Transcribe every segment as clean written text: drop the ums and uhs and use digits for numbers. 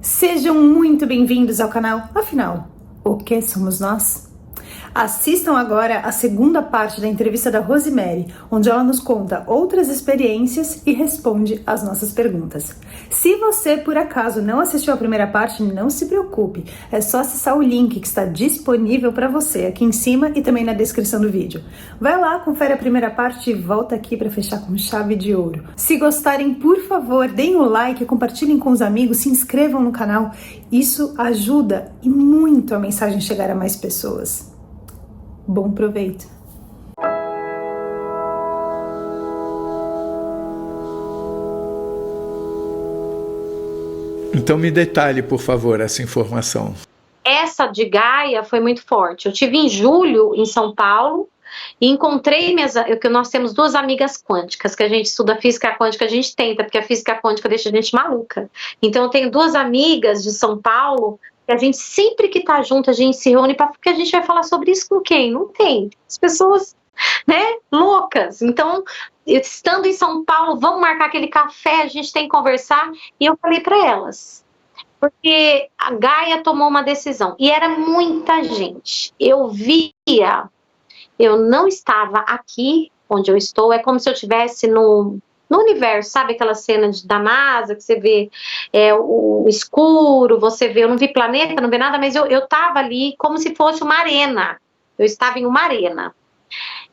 Sejam muito bem-vindos ao canal. Afinal, o que somos nós? Assistam agora a segunda parte da entrevista da Rosemary, onde ela nos conta outras experiências e responde as nossas perguntas. Se você, por acaso, não assistiu a primeira parte, não se preocupe. É só acessar o link que está disponível para você aqui em cima e também na descrição do vídeo. Vai lá, confere a primeira parte e volta aqui para fechar com chave de ouro. Se gostarem, por favor, deem o like, compartilhem com os amigos, se inscrevam no canal. Isso ajuda e muito a mensagem chegar a mais pessoas. Bom proveito! Então me detalhe, por favor, essa informação. Essa de Gaia foi muito forte. Eu tive em julho em São Paulo e encontrei que nós temos duas amigas quânticas, que a gente estuda física quântica, a gente tenta, porque a física quântica deixa a gente maluca. Então eu tenho duas amigas de São Paulo que a gente sempre que tá junto, a gente se reúne porque a gente vai falar sobre isso com quem? Não tem. As pessoas, né, loucas. Então, estando em São Paulo, vamos marcar aquele café, a gente tem que conversar. E eu falei para elas, porque a Gaia tomou uma decisão e era muita gente. Eu via, eu não estava aqui onde eu estou, é como se eu estivesse no universo, sabe aquela cena da NASA que você vê o escuro, você vê, eu não vi planeta, não vi nada, mas eu estava ali como se fosse uma arena, eu estava em uma arena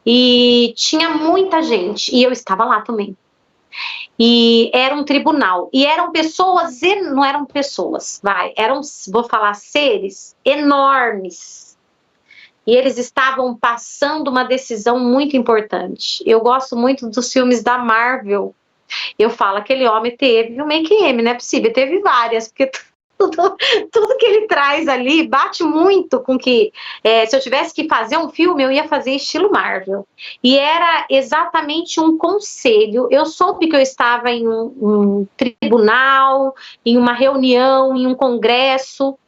e tinha muita gente e eu estava lá também. E era um tribunal, e eram pessoas, não eram pessoas, eram, vou falar, seres enormes, e eles estavam passando uma decisão muito importante. Eu gosto muito dos filmes da Marvel, eu falo, aquele homem teve um make-M, não é possível, teve várias, porque tudo que ele traz ali bate muito com que, se eu tivesse que fazer um filme, eu ia fazer estilo Marvel. E era exatamente um conselho. Eu soube que eu estava em um tribunal, em uma reunião, em um congresso,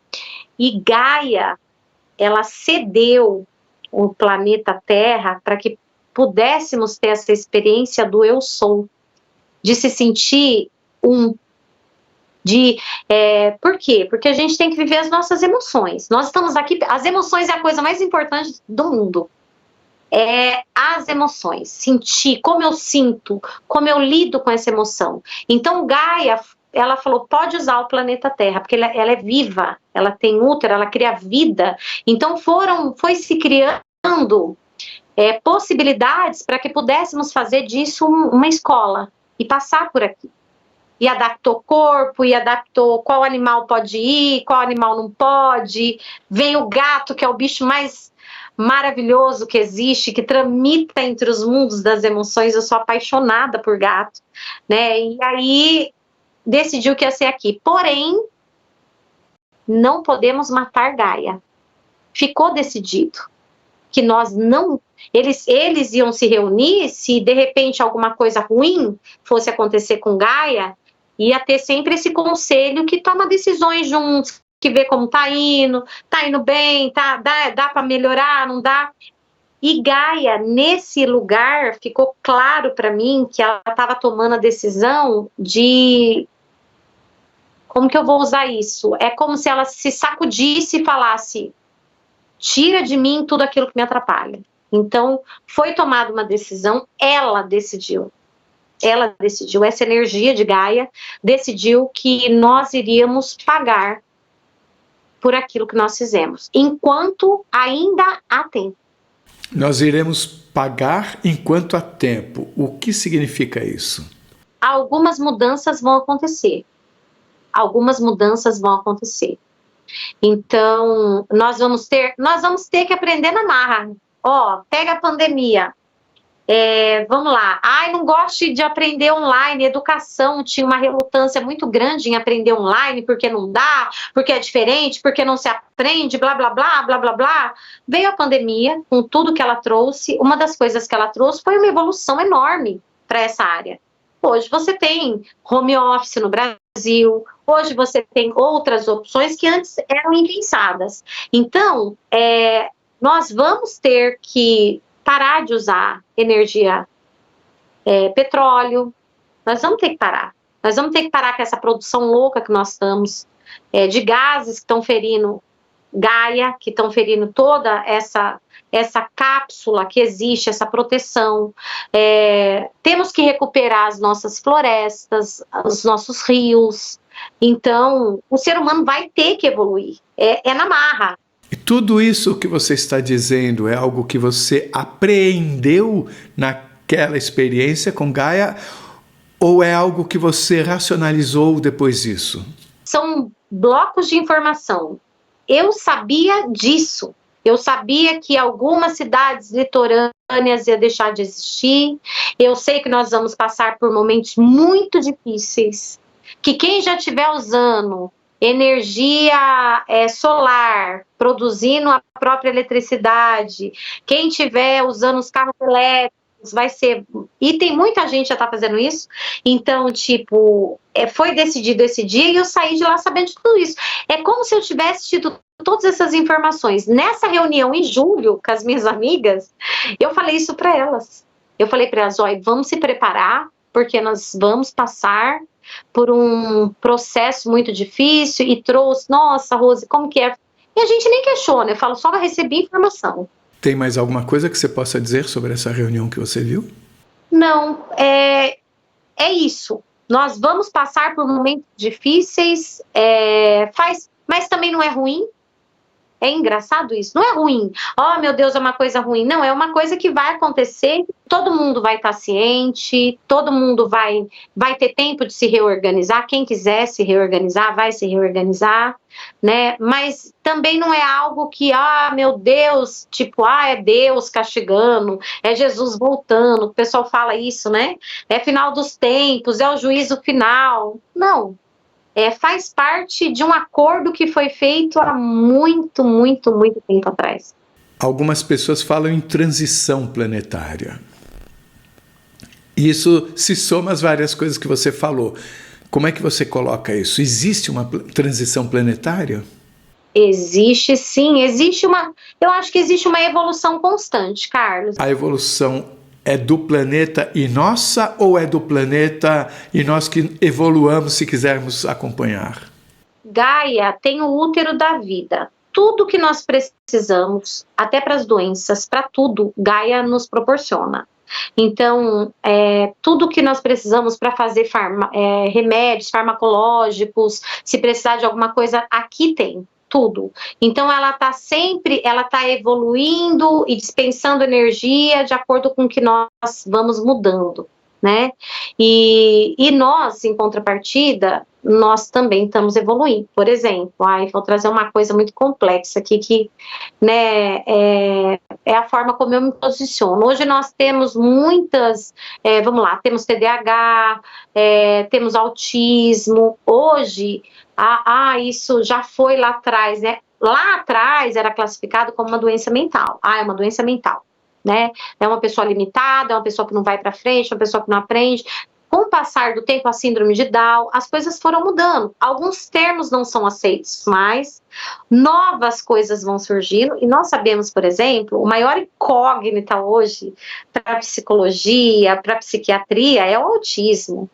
e Gaia, ela cedeu o planeta Terra para que pudéssemos ter essa experiência do eu sou, de se sentir por quê? Porque a gente tem que viver as nossas emoções. Nós estamos aqui, as emoções é a coisa mais importante do mundo. As emoções, sentir, como eu sinto, como eu lido com essa emoção. Então Gaia, ela falou, pode usar o planeta Terra, porque ela é viva, ela tem útero, ela cria vida. Então foi se criando possibilidades para que pudéssemos fazer disso uma escola e passar por aqui. E adaptou corpo, e adaptou qual animal pode ir, qual animal não pode. Vem o gato, que é o bicho mais maravilhoso que existe, que tramita entre os mundos das emoções. Eu sou apaixonada por gato, né? E aí decidiu que ia ser aqui. Porém, não podemos matar Gaia. Ficou decidido que nós não... Eles iam se reunir, se de repente alguma coisa ruim fosse acontecer com Gaia, ia ter sempre esse conselho que toma decisões juntos, que vê como tá indo bem, dá para melhorar, não dá. E Gaia, nesse lugar, ficou claro para mim que ela estava tomando a decisão de... Como que eu vou usar isso? É como se ela se sacudisse e falasse, tira de mim tudo aquilo que me atrapalha. Então, foi tomada uma decisão, ela decidiu, essa energia de Gaia decidiu que nós iríamos pagar por aquilo que nós fizemos, enquanto ainda há tempo. Nós iremos pagar enquanto há tempo. O que significa isso? Algumas mudanças vão acontecer. Então, nós vamos ter que aprender na marra. Pega a pandemia. Vamos lá. Não gosto de aprender online. Educação tinha uma relutância muito grande em aprender online, porque não dá, porque é diferente, porque não se aprende, blá, blá, blá, blá, blá, blá. Veio a pandemia, com tudo que ela trouxe. Uma das coisas que ela trouxe foi uma evolução enorme para essa área. Hoje você tem home office no Brasil, hoje você tem outras opções que antes eram impensadas. Então, nós vamos ter que parar de usar energia, petróleo, nós vamos ter que parar com essa produção louca que nós estamos. de gases que estão ferindo Gaia, que estão ferindo toda essa cápsula que existe, essa proteção. Temos que recuperar as nossas florestas, os nossos rios. Então, o ser humano vai ter que evoluir. É na marra. E tudo isso que você está dizendo é algo que você apreendeu naquela experiência com Gaia ou é algo que você racionalizou depois disso? São blocos de informação. Eu sabia disso. Eu sabia que algumas cidades litorâneas iam deixar de existir. Eu sei que nós vamos passar por momentos muito difíceis. Que quem já estiver usando energia solar, produzindo a própria eletricidade, quem estiver usando os carros elétricos, vai ser... E tem muita gente que já está fazendo isso. Então, tipo, foi decidido esse dia e eu saí de lá sabendo de tudo isso. É como se eu tivesse tido todas essas informações. Nessa reunião em julho, com as minhas amigas, eu falei isso para elas. Eu falei para elas, olha, vamos se preparar, porque nós vamos passar por um processo muito difícil, e trouxe, nossa, Rose, como que é? E a gente nem questiona, eu falo, só vai receber informação. Tem mais alguma coisa que você possa dizer sobre essa reunião que você viu? Não, é isso. Nós vamos passar por momentos difíceis, mas também não é ruim. É engraçado isso, não é ruim. Oh, meu Deus, é uma coisa ruim. Não, é uma coisa que vai acontecer, todo mundo vai estar ciente, todo mundo vai ter tempo de se reorganizar. Quem quiser se reorganizar, vai se reorganizar, né? Mas também não é algo que, meu Deus, tipo, é Deus castigando, é Jesus voltando. O pessoal fala isso, né? É final dos tempos, é o juízo final. Não. Faz parte de um acordo que foi feito há muito, muito, muito tempo atrás. Algumas pessoas falam em transição planetária. Isso se soma às várias coisas que você falou. Como é que você coloca isso? Existe uma transição planetária? Existe, sim. Eu acho que existe uma evolução constante, Carlos. A evolução é do planeta e nossa, ou é do planeta e nós que evoluamos se quisermos acompanhar? Gaia tem o útero da vida. Tudo que nós precisamos, até para as doenças, para tudo, Gaia nos proporciona. Então, tudo que nós precisamos para fazer remédios farmacológicos, se precisar de alguma coisa, aqui tem. Tudo. Então ela está evoluindo e dispensando energia de acordo com o que nós vamos mudando, né? E nós, em contrapartida, nós também estamos evoluindo. Por exemplo, vou trazer uma coisa muito complexa aqui, que, né, é a forma como eu me posiciono. Hoje nós temos muitas, temos TDAH, temos autismo. Hoje, isso já foi lá atrás, né? Lá atrás era classificado como uma doença mental. É uma doença mental, né? É uma pessoa limitada, é uma pessoa que não vai para frente, é uma pessoa que não aprende. Com o passar do tempo, a síndrome de Down, as coisas foram mudando. Alguns termos não são aceitos, mas novas coisas vão surgindo. E nós sabemos, por exemplo, o maior incógnita hoje para a psicologia, para a psiquiatria, é o autismo.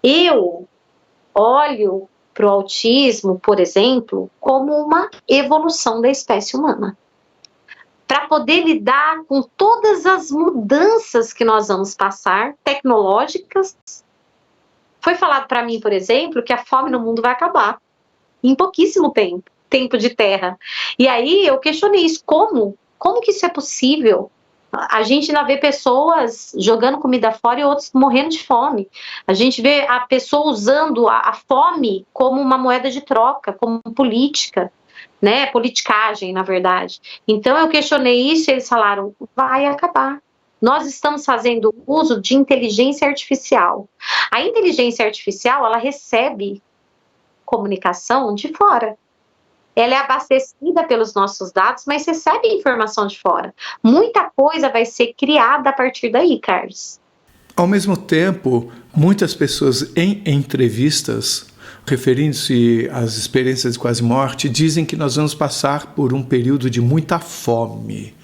Eu olho para o autismo, por exemplo, como uma evolução da espécie humana. Para poder lidar com todas as mudanças que nós vamos passar, tecnológicas. Foi falado para mim, por exemplo, que a fome no mundo vai acabar em pouquíssimo tempo de terra. E aí eu questionei isso, como que isso é possível? A gente ainda vê pessoas jogando comida fora e outros morrendo de fome. A gente vê a pessoa usando a fome como uma moeda de troca, como política, né? Politicagem, na verdade. Então eu questionei isso e eles falaram, vai acabar. Nós estamos fazendo uso de inteligência artificial. A inteligência artificial, ela recebe comunicação de fora. Ela é abastecida pelos nossos dados, mas recebe informação de fora. Muita coisa vai ser criada a partir daí, Carlos. Ao mesmo tempo, muitas pessoas em entrevistas, referindo-se às experiências de quase morte, dizem que nós vamos passar por um período de muita fome.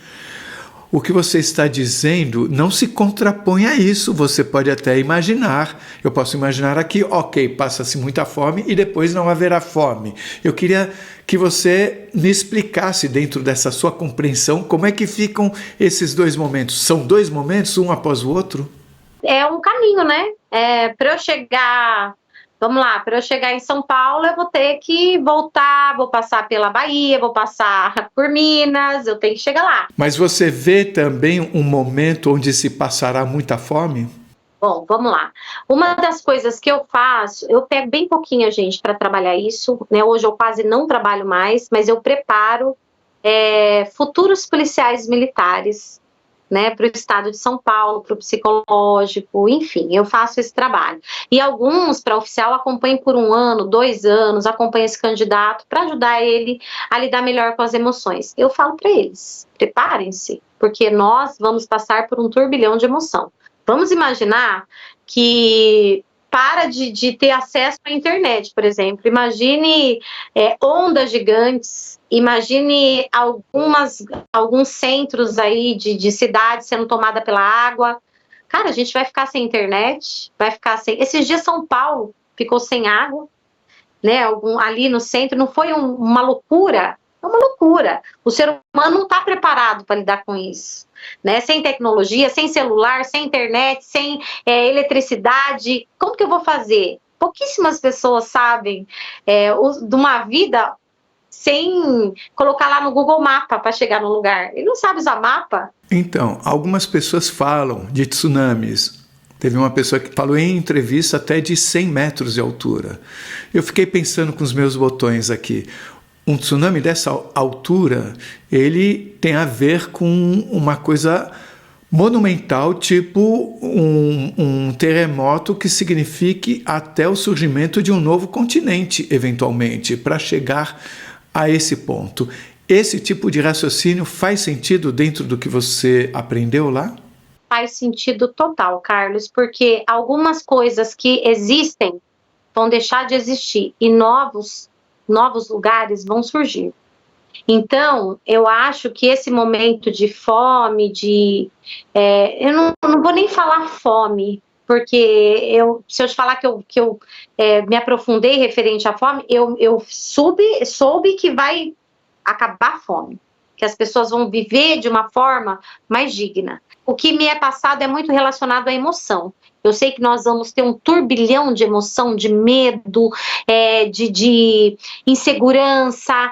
o que você está dizendo não se contrapõe a isso. Você pode até imaginar. Eu posso imaginar aqui, ok, passa-se muita fome e depois não haverá fome. Eu queria que você me explicasse, dentro dessa sua compreensão, como é que ficam esses dois momentos. São dois momentos, um após o outro? É um caminho, né? Para eu chegar... Vamos lá, para eu chegar em São Paulo, eu vou ter que voltar, vou passar pela Bahia, vou passar por Minas, eu tenho que chegar lá. Mas você vê também um momento onde se passará muita fome? Bom, vamos lá. Uma das coisas que eu faço, eu pego bem pouquinha gente para trabalhar isso, né? Hoje eu quase não trabalho mais, mas eu preparo futuros policiais militares, né, para o estado de São Paulo, para o psicológico, enfim, eu faço esse trabalho. E alguns, para oficial, acompanham por 1 ano, 2 anos, acompanham esse candidato para ajudar ele a lidar melhor com as emoções. Eu falo para eles, preparem-se, porque nós vamos passar por um turbilhão de emoção. Vamos imaginar que para de ter acesso à internet, por exemplo. Imagine ondas gigantes, imagine alguns centros aí de cidade sendo tomada pela água. Cara, a gente vai ficar sem internet, vai ficar sem... Esses dias São Paulo ficou sem água, né? Ali no centro, não foi uma loucura? É uma loucura. O ser humano não está preparado para lidar com isso, né? Sem tecnologia, sem celular, sem internet, sem eletricidade. Como que eu vou fazer? Pouquíssimas pessoas sabem de uma vida sem colocar lá no Google Mapa para chegar no lugar. Ele não sabe usar mapa. Então, algumas pessoas falam de tsunamis. Teve uma pessoa que falou em entrevista até de 100 metros de altura. Eu fiquei pensando com os meus botões aqui. Um tsunami dessa altura, ele tem a ver com uma coisa monumental, tipo um terremoto que signifique até o surgimento de um novo continente, eventualmente, para chegar a esse ponto. Esse tipo de raciocínio faz sentido dentro do que você aprendeu lá? Faz sentido total, Carlos, porque algumas coisas que existem vão deixar de existir e novos lugares vão surgir. Então, eu acho que esse momento de fome, eu não vou nem falar fome, porque se eu te falar que eu me aprofundei referente à fome, eu soube que vai acabar a fome, que as pessoas vão viver de uma forma mais digna. O que me é passado é muito relacionado à emoção. Eu sei que nós vamos ter um turbilhão de emoção, de medo, de insegurança,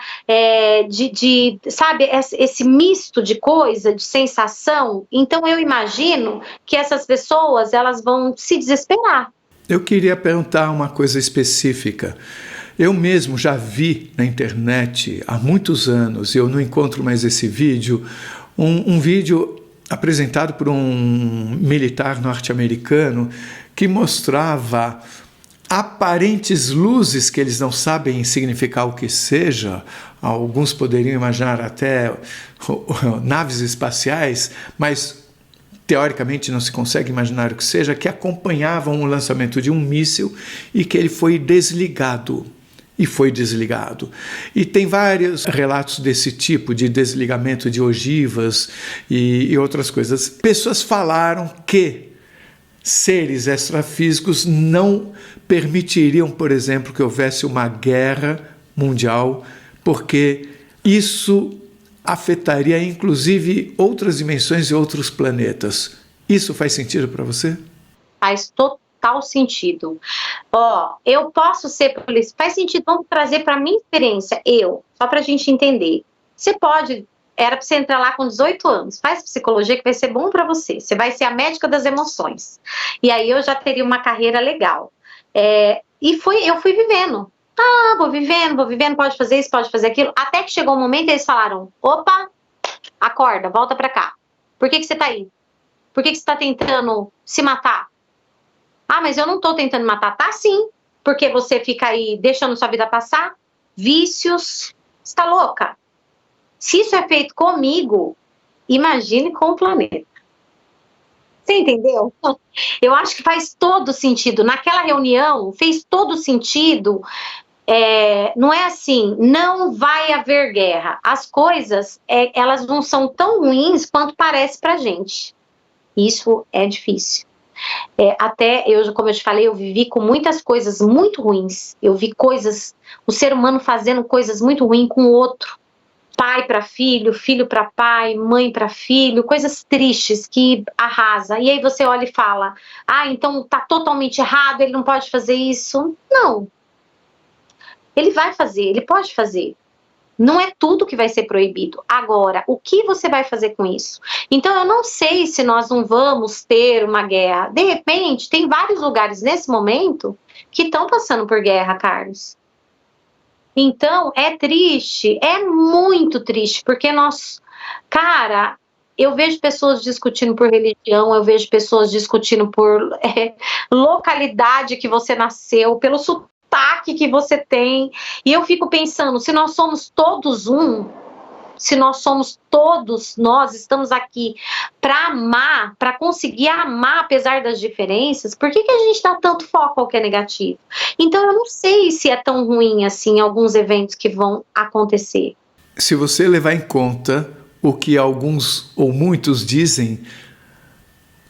sabe, esse misto de coisa, de sensação. Então eu imagino que essas pessoas, elas vão se desesperar. Eu queria perguntar uma coisa específica. Eu mesmo já vi na internet há muitos anos, e eu não encontro mais esse vídeo, um vídeo apresentado por um militar norte-americano que mostrava aparentes luzes que eles não sabem significar o que seja. Alguns poderiam imaginar até naves espaciais, mas teoricamente não se consegue imaginar o que seja, que acompanhavam o lançamento de um míssil e que ele foi desligado. E tem vários relatos desse tipo, de desligamento de ogivas e outras coisas. Pessoas falaram que seres extrafísicos não permitiriam, por exemplo, que houvesse uma guerra mundial, porque isso afetaria inclusive outras dimensões e outros planetas. Isso faz sentido para você? Faz total sentido. Eu posso ser polícia, faz sentido, vamos trazer para a minha experiência, só para a gente entender. Você pode, era para você entrar lá com 18 anos, faz psicologia que vai ser bom para você, você vai ser a médica das emoções, e aí eu já teria uma carreira legal, eu fui vivendo, vou vivendo, pode fazer isso, pode fazer aquilo, até que chegou um momento e eles falaram, opa, acorda, volta para cá, por que você tá aí? Por que você tá tentando se matar? Mas eu não tô tentando matar. Tá sim, porque você fica aí deixando sua vida passar, vícios, você tá louca? Se isso é feito comigo, imagine com o planeta. Você entendeu? Eu acho que faz todo sentido. Naquela reunião, fez todo sentido Não é assim, não vai haver guerra. As coisas, elas não são tão ruins quanto parece pra gente. Isso é difícil. Até eu, como eu te falei, eu vivi com muitas coisas muito ruins. Eu vi o ser humano fazendo coisas muito ruins com o outro. Pai para filho, filho para pai, mãe para filho, coisas tristes que arrasa. E aí você olha e fala, então tá totalmente errado, ele não pode fazer isso. Não. Ele vai fazer, ele pode fazer. Não é tudo que vai ser proibido. Agora, o que você vai fazer com isso? Então, eu não sei se nós não vamos ter uma guerra. De repente, tem vários lugares nesse momento que estão passando por guerra, Carlos. Então, é triste, é muito triste, porque eu vejo pessoas discutindo por religião, eu vejo pessoas discutindo por localidade que você nasceu, pelo sotaque que você tem, e eu fico pensando, se nós somos todos nós estamos aqui para amar, para conseguir amar apesar das diferenças, por que a gente dá tanto foco ao que é negativo? Então eu não sei se é tão ruim assim alguns eventos que vão acontecer. Se você levar em conta o que alguns ou muitos dizem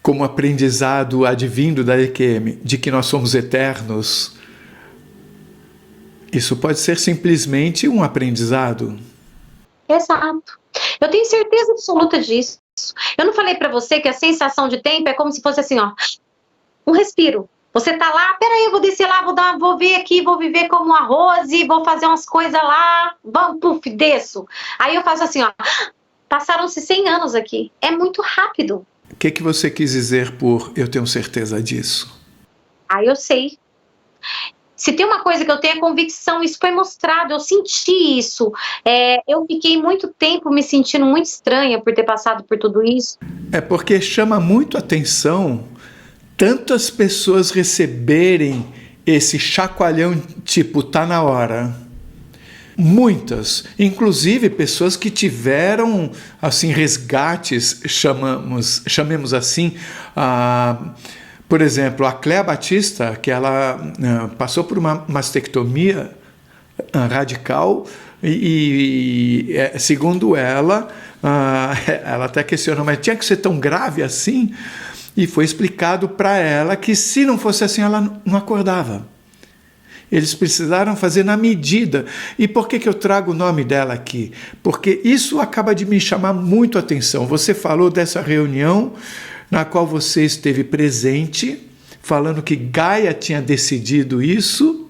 como aprendizado advindo da EQM, de que nós somos eternos, isso pode ser simplesmente um aprendizado. Exato. Eu tenho certeza absoluta disso. Eu não falei pra você que a sensação de tempo é como se fosse assim, ó, um respiro. Você tá lá, peraí, eu vou descer lá, vou ver aqui, vou viver como a Rose, vou fazer umas coisas lá, puf, desço. Aí eu faço assim, ó, passaram-se 100 anos aqui. É muito rápido. O que você quis dizer por eu tenho certeza disso? Eu sei. Se tem uma coisa que eu tenho é convicção, isso foi mostrado, eu senti isso. Eu fiquei muito tempo me sentindo muito estranha por ter passado por tudo isso. É porque chama muito atenção tantas pessoas receberem esse chacoalhão tipo, tá na hora. Muitas, inclusive pessoas que tiveram assim resgates, chamemos assim, por exemplo, a Cléa Batista, que ela passou por uma mastectomia radical e segundo ela até questionou, mas tinha que ser tão grave assim? E foi explicado para ela que se não fosse assim, ela não acordava. Eles precisaram fazer na medida. E por que eu trago o nome dela aqui? Porque isso acaba de me chamar muito a atenção. Você falou dessa reunião na qual você esteve presente, falando que Gaia tinha decidido isso,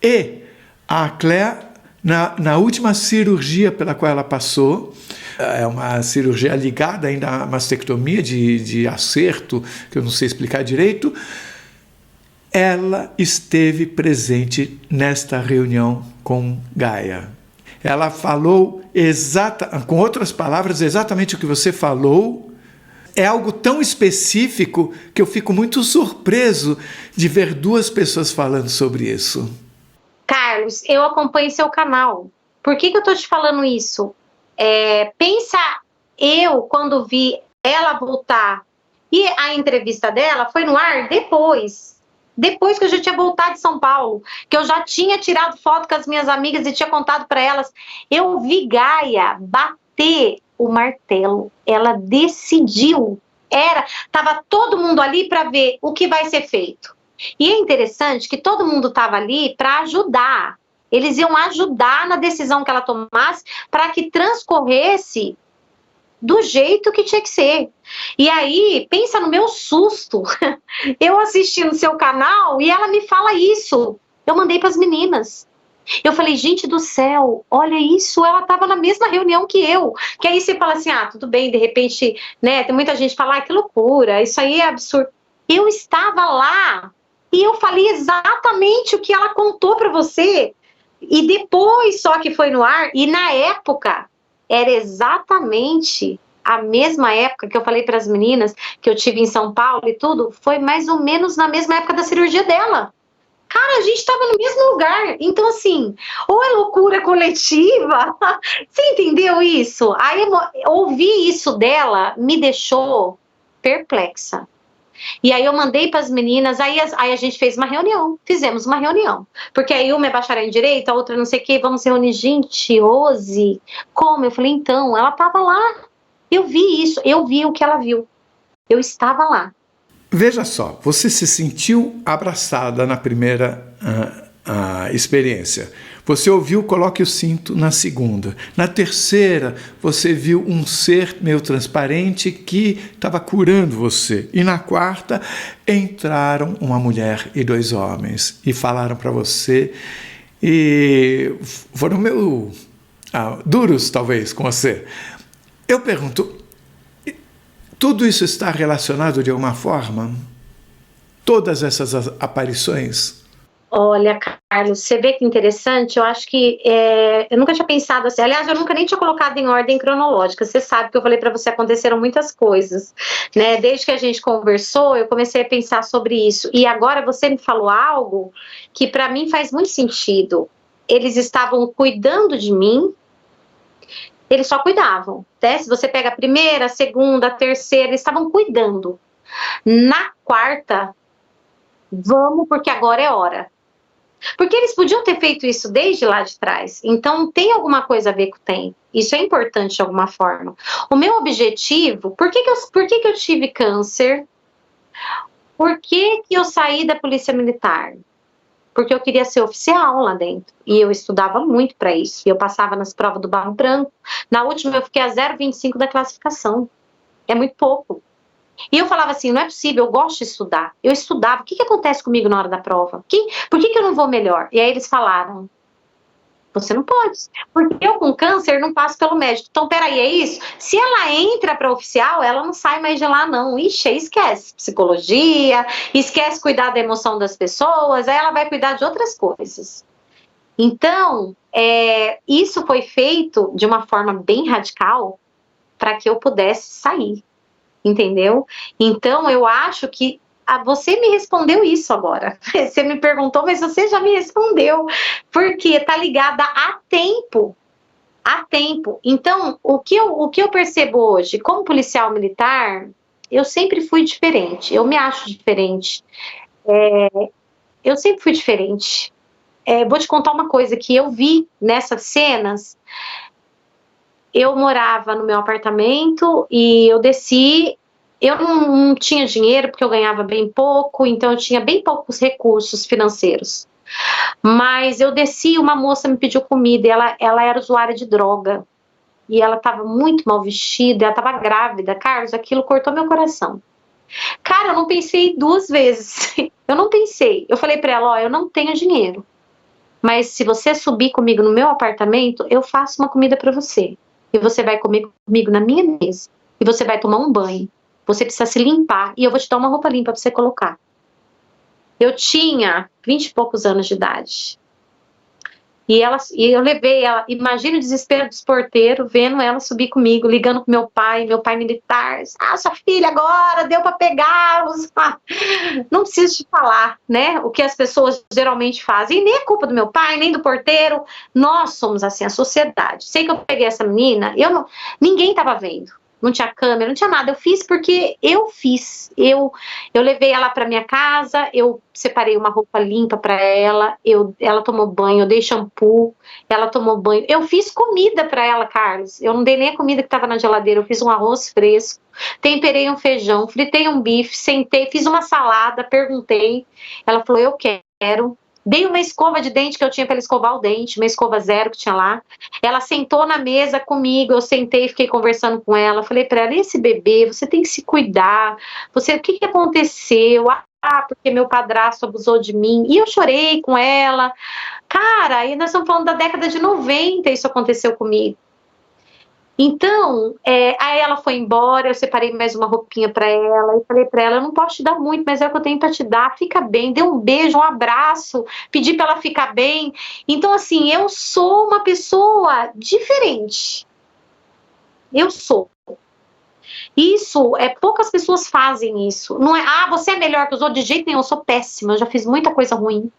e a Cléa, na última cirurgia pela qual ela passou, é uma cirurgia ligada ainda à mastectomia, de acerto, que eu não sei explicar direito, ela esteve presente nesta reunião com Gaia. Ela falou, com outras palavras, exatamente o que você falou. É algo tão específico que eu fico muito surpreso de ver duas pessoas falando sobre isso. Carlos, eu acompanho seu canal. Por que eu tô te falando isso? Pensa, eu quando vi ela voltar, e a entrevista dela foi no ar depois que eu já tinha voltado de São Paulo, que eu já tinha tirado foto com as minhas amigas e tinha contado para elas. Eu vi Gaia bater o martelo, ela decidiu, tava todo mundo ali para ver o que vai ser feito. E é interessante que todo mundo estava ali para ajudar, eles iam ajudar na decisão que ela tomasse para que transcorresse do jeito que tinha que ser. E aí, pensa no meu susto, eu assistindo seu canal e ela me fala isso, eu mandei para as meninas. Eu falei, gente do céu, olha isso, ela estava na mesma reunião que eu. Que aí você fala assim, tudo bem, de repente, né, tem muita gente que fala, que loucura, isso aí é absurdo. Eu estava lá e eu falei exatamente o que ela contou para você. E depois só que foi no ar, e na época, era exatamente a mesma época que eu falei para as meninas, que eu tive em São Paulo e tudo, foi mais ou menos na mesma época da cirurgia dela. Cara, a gente estava no mesmo lugar. Então, assim, ou é loucura coletiva, você entendeu isso? Aí, ouvir isso dela me deixou perplexa. E aí eu mandei para as meninas, aí a gente fez uma reunião, fizemos uma reunião. Porque aí uma é bacharel em Direito, a outra não sei o que, vamos reunir. Gente, Rose, como? Eu falei, então, ela estava lá. Eu vi isso, eu vi o que ela viu. Eu estava lá. Veja só, você se sentiu abraçada na primeira experiência. Você ouviu Coloque o Cinto na segunda. Na terceira, você viu um ser meio transparente que estava curando você. E na quarta, entraram uma mulher e 2 homens e falaram para você e foram meio duros, talvez, com você. Eu pergunto, tudo isso está relacionado de alguma forma? Todas essas aparições? Olha, Carlos, você vê que interessante, eu acho que eu nunca tinha pensado assim, aliás, eu nunca nem tinha colocado em ordem cronológica, você sabe que eu falei para você, aconteceram muitas coisas, né, desde que a gente conversou, eu comecei a pensar sobre isso, e agora você me falou algo que para mim faz muito sentido, eles estavam cuidando de mim, eles só cuidavam, né, se você pega a primeira, a segunda, a terceira, eles estavam cuidando, na quarta, vamos porque agora é hora. Porque eles podiam ter feito isso desde lá de trás. Então, tem alguma coisa a ver com o tempo. Isso é importante de alguma forma. O meu objetivo... Por que eu tive câncer? Por que eu saí da Polícia Militar? Porque eu queria ser oficial lá dentro. E eu estudava muito para isso. E eu passava nas provas do Barro Branco. Na última, eu fiquei a 0,25 da classificação. É muito pouco. E eu falava assim, não é possível, eu gosto de estudar. Eu estudava, o que acontece comigo na hora da prova? Por que eu não vou melhor? E aí eles falaram, você não pode, porque eu com câncer não passo pelo médico. Então, peraí, é isso? Se ela entra para oficial, ela não sai mais de lá, não. Ixi, esquece psicologia, esquece cuidar da emoção das pessoas, aí ela vai cuidar de outras coisas. Então, isso foi feito de uma forma bem radical para que eu pudesse sair. Entendeu? Então, eu acho que você me respondeu isso agora. Você me perguntou, mas você já me respondeu. Porque tá ligada a tempo. A tempo. Então, o que eu percebo hoje, como policial militar, eu sempre fui diferente. Eu me acho diferente. Eu sempre fui diferente. Vou te contar uma coisa que eu vi nessas cenas. Eu morava no meu apartamento e eu desci, eu não tinha dinheiro porque eu ganhava bem pouco, então eu tinha bem poucos recursos financeiros. Mas eu desci, uma moça me pediu comida, e ela era usuária de droga. E ela estava muito mal vestida, ela estava grávida. Carlos, aquilo cortou meu coração. Cara, eu não pensei 2 vezes. Eu não pensei. Eu falei para ela, eu não tenho dinheiro. Mas se você subir comigo no meu apartamento, eu faço uma comida para você. E você vai comer comigo na minha mesa. E você vai tomar um banho. Você precisa se limpar. E eu vou te dar uma roupa limpa para você colocar. Eu tinha 20 e poucos anos de idade. E eu levei ela. Imagina o desespero dos porteiros, vendo ela subir comigo, ligando pro meu pai militar. Sua filha agora, deu para pegá-los. Não preciso te falar, né? O que as pessoas geralmente fazem. E nem é culpa do meu pai, nem do porteiro. Nós somos assim, a sociedade. Sei que eu peguei essa menina, ninguém estava vendo. Não tinha câmera, não tinha nada. Eu fiz porque eu fiz. Eu levei ela para minha casa, eu separei uma roupa limpa para ela, ela tomou banho, eu dei shampoo, ela tomou banho. Eu fiz comida para ela, Carlos. Eu não dei nem a comida que estava na geladeira, eu fiz um arroz fresco, temperei um feijão, fritei um bife, sentei, fiz uma salada, perguntei. Ela falou, eu quero. Dei uma escova de dente que eu tinha para ela escovar o dente, uma escova 0 que tinha lá. Ela sentou na mesa comigo, eu sentei e fiquei conversando com ela. Falei para ela, esse bebê, você tem que se cuidar. O que aconteceu? Porque meu padrasto abusou de mim. E eu chorei com ela. Cara, e nós estamos falando da década de 90, isso aconteceu comigo. Então, aí ela foi embora, eu separei mais uma roupinha para ela, eu falei para ela, eu não posso te dar muito, mas é o que eu tenho para te dar, fica bem, dei um beijo, um abraço, pedi para ela ficar bem. Então, assim, eu sou uma pessoa diferente. Eu sou. Isso, poucas pessoas fazem isso. Não é, você é melhor que os outros, de jeito nenhum, eu sou péssima, eu já fiz muita coisa ruim.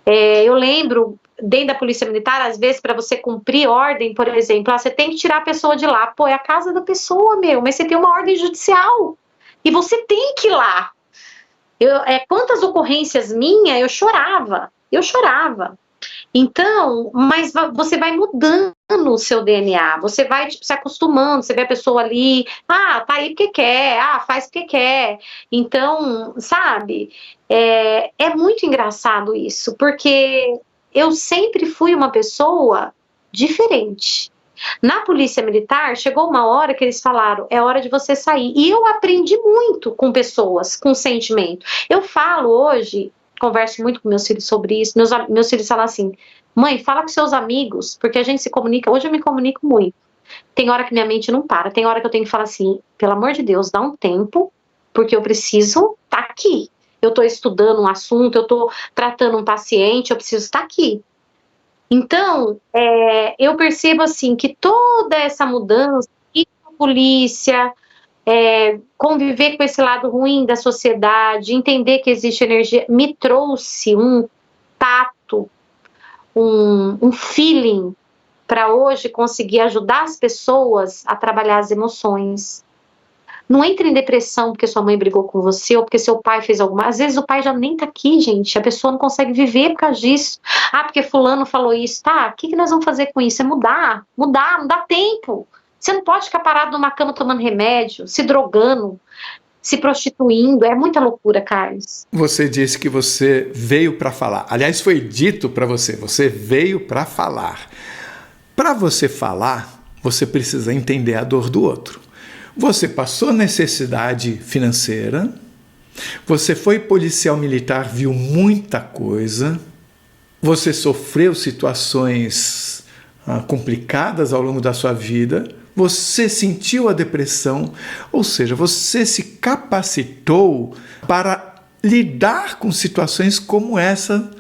Eu lembro, dentro da Polícia Militar, às vezes, para você cumprir ordem, por exemplo, você tem que tirar a pessoa de lá. Pô, é a casa da pessoa, mas você tem uma ordem judicial. E você tem que ir lá. Quantas ocorrências minhas eu chorava. Então, mas você vai mudando o seu DNA, você vai se acostumando, você vê a pessoa ali, tá aí porque quer, faz porque quer. Então, sabe, é muito engraçado isso, porque eu sempre fui uma pessoa diferente. Na Polícia Militar, chegou uma hora que eles falaram, é hora de você sair. E eu aprendi muito com pessoas, com sentimento. Eu falo hoje, converso muito com meus filhos sobre isso, meus filhos falam assim, mãe, fala com seus amigos, porque a gente se comunica, hoje eu me comunico muito. Tem hora que minha mente não para, tem hora que eu tenho que falar assim, pelo amor de Deus, dá um tempo, porque eu preciso estar aqui. Eu estou estudando um assunto, eu estou tratando um paciente, eu preciso estar aqui. Então, eu percebo assim que toda essa mudança, ir para a polícia, conviver com esse lado ruim da sociedade, entender que existe energia, me trouxe um tato, um feeling para hoje conseguir ajudar as pessoas a trabalhar as emoções. Não entre em depressão porque sua mãe brigou com você ou porque seu pai fez alguma... Às vezes o pai já nem tá aqui, gente. A pessoa não consegue viver por causa disso. Porque fulano falou isso. Tá, o que nós vamos fazer com isso? É mudar. Mudar, não dá tempo. Você não pode ficar parado numa cama tomando remédio, se drogando, se prostituindo. É muita loucura, Carlos. Você disse que você veio para falar. Aliás, foi dito para você. Você veio para falar. Para você falar, você precisa entender a dor do outro. Você passou necessidade financeira, você foi policial militar, viu muita coisa, você sofreu situações complicadas ao longo da sua vida, você sentiu a depressão, ou seja, você se capacitou para lidar com situações como essa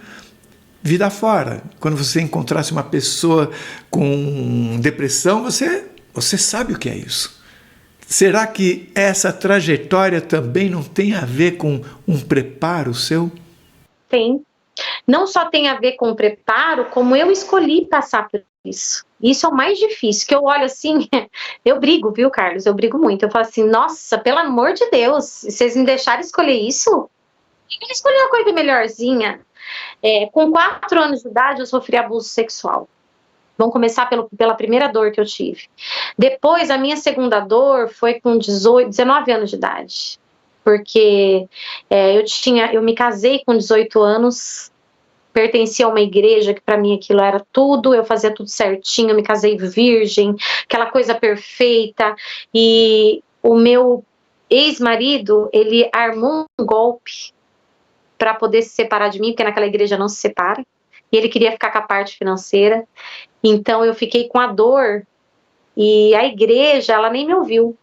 vida fora. Quando você encontrasse uma pessoa com depressão, você sabe o que é isso. Será que essa trajetória também não tem a ver com um preparo seu? Tem. Não só tem a ver com o preparo, como eu escolhi passar por isso. Isso é o mais difícil, que eu olho assim, eu brigo, viu, Carlos? Eu brigo muito. Eu falo assim, nossa, pelo amor de Deus, se vocês me deixarem escolher isso, eu escolhi uma coisa melhorzinha. Com 4 anos de idade, eu sofri abuso sexual. Vamos começar pela primeira dor que eu tive. Depois, a minha segunda dor foi com 19 anos de idade. Porque eu me casei com 18 anos, pertencia a uma igreja que para mim aquilo era tudo, eu fazia tudo certinho, eu me casei virgem, aquela coisa perfeita. E o meu ex-marido, ele armou um golpe para poder se separar de mim, porque naquela igreja não se separa. E ele queria ficar com a parte financeira. Então eu fiquei com a dor e a igreja, ela nem me ouviu.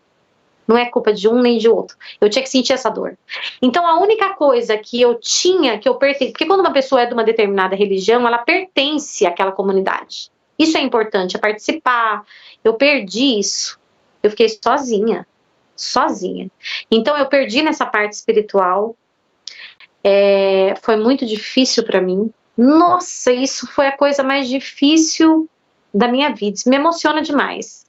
Não é culpa de um nem de outro. Eu tinha que sentir essa dor. Então a única coisa que eu tinha, que eu pertenço, porque quando uma pessoa é de uma determinada religião, ela pertence àquela comunidade. Isso é importante, é participar. Eu perdi isso. Eu fiquei sozinha. Então eu perdi nessa parte espiritual. Foi muito difícil para mim. Nossa, isso foi a coisa mais difícil da minha vida. Isso me emociona demais.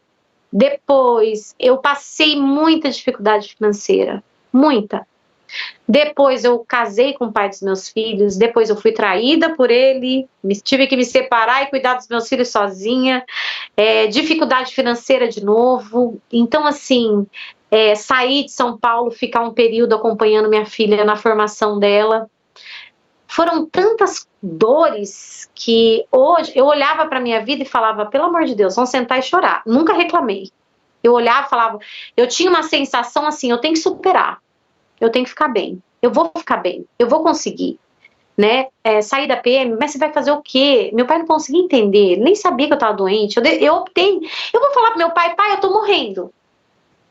Depois, eu passei muita dificuldade financeira. Muita. Depois, eu casei com o pai dos meus filhos. Depois, eu fui traída por ele. Tive que me separar e cuidar dos meus filhos sozinha. Dificuldade financeira de novo. Então, assim, sair de São Paulo, ficar um período acompanhando minha filha na formação dela. Foram tantas dores que hoje eu olhava para a minha vida e falava, pelo amor de Deus, vamos sentar e chorar. Nunca reclamei. Eu olhava e falava, eu tinha uma sensação assim, eu tenho que superar, eu tenho que ficar bem, eu vou ficar bem, eu vou conseguir, né? Sair da PM, mas você vai fazer o quê? Meu pai não conseguia entender, ele nem sabia que eu estava doente. Eu optei, eu vou falar pro meu pai, eu tô morrendo.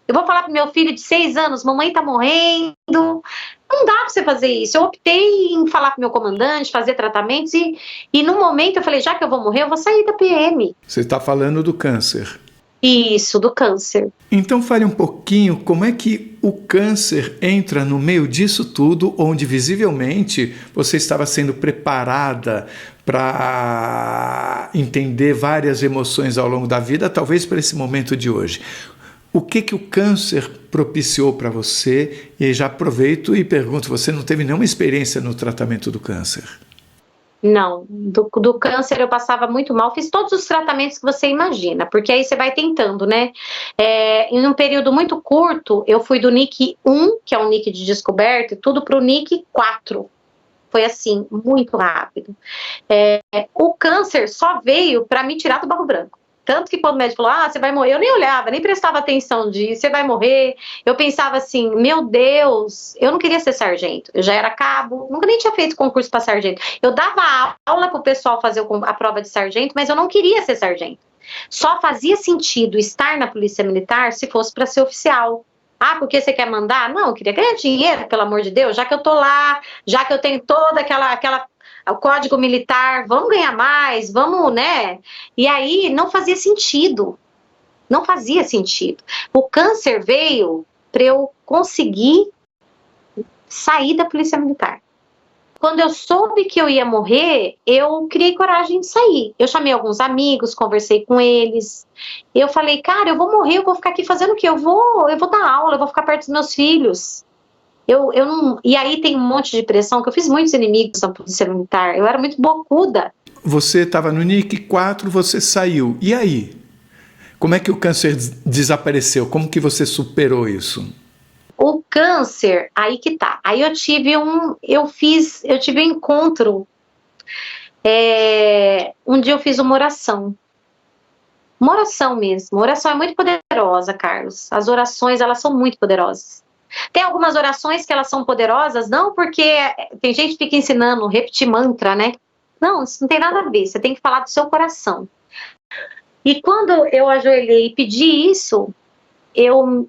Eu vou falar pro meu filho de 6 anos, mamãe tá morrendo. Não dá pra você fazer isso. Eu optei em falar pro meu comandante, fazer tratamentos e no momento eu falei, já que eu vou morrer, eu vou sair da PM. Você está falando do câncer. Isso, do câncer. Então fale um pouquinho como é que o câncer entra no meio disso tudo, onde visivelmente você estava sendo preparada para entender várias emoções ao longo da vida, talvez para esse momento de hoje. O que o câncer propiciou para você? E já aproveito e pergunto, você não teve nenhuma experiência no tratamento do câncer? Não, do câncer eu passava muito mal, fiz todos os tratamentos que você imagina, porque aí você vai tentando, né? Em um período muito curto, eu fui do NIC 1, que é um NIC de descoberta, e tudo para o NIC 4. Foi assim, muito rápido. O câncer só veio para me tirar do barro branco. Tanto que quando o médico falou, você vai morrer, eu nem olhava, nem prestava atenção disso, você vai morrer. Eu pensava assim, meu Deus, eu não queria ser sargento, eu já era cabo, nunca nem tinha feito concurso para sargento. Eu dava aula para o pessoal fazer a prova de sargento, mas eu não queria ser sargento. Só fazia sentido estar na polícia militar se fosse para ser oficial. Porque você quer mandar? Não, eu queria ganhar dinheiro, pelo amor de Deus, já que eu tô lá, já que eu tenho toda o código militar, vamos ganhar mais, vamos, né? E aí não fazia sentido. Não fazia sentido. O câncer veio para eu conseguir sair da polícia militar. Quando eu soube que eu ia morrer, eu criei coragem de sair. Eu chamei alguns amigos, conversei com eles. Eu falei, cara, eu vou morrer, eu vou ficar aqui fazendo o quê? Eu vou dar aula, eu vou ficar perto dos meus filhos. Eu não... E aí tem um monte de pressão, que eu fiz muitos inimigos na polícia militar. Eu era muito bocuda. Você estava no NIC 4, você saiu. E aí? Como é que o câncer desapareceu? Como que você superou isso? O câncer, aí que tá. Aí eu tive um encontro. Um dia eu fiz uma oração. Uma oração mesmo. Uma oração é muito poderosa, Carlos. As orações, elas são muito poderosas. Tem algumas orações que elas são poderosas, não porque tem gente que fica ensinando repetir mantra, né? Não, isso não tem nada a ver. Você tem que falar do seu coração. E quando eu ajoelhei e pedi isso, eu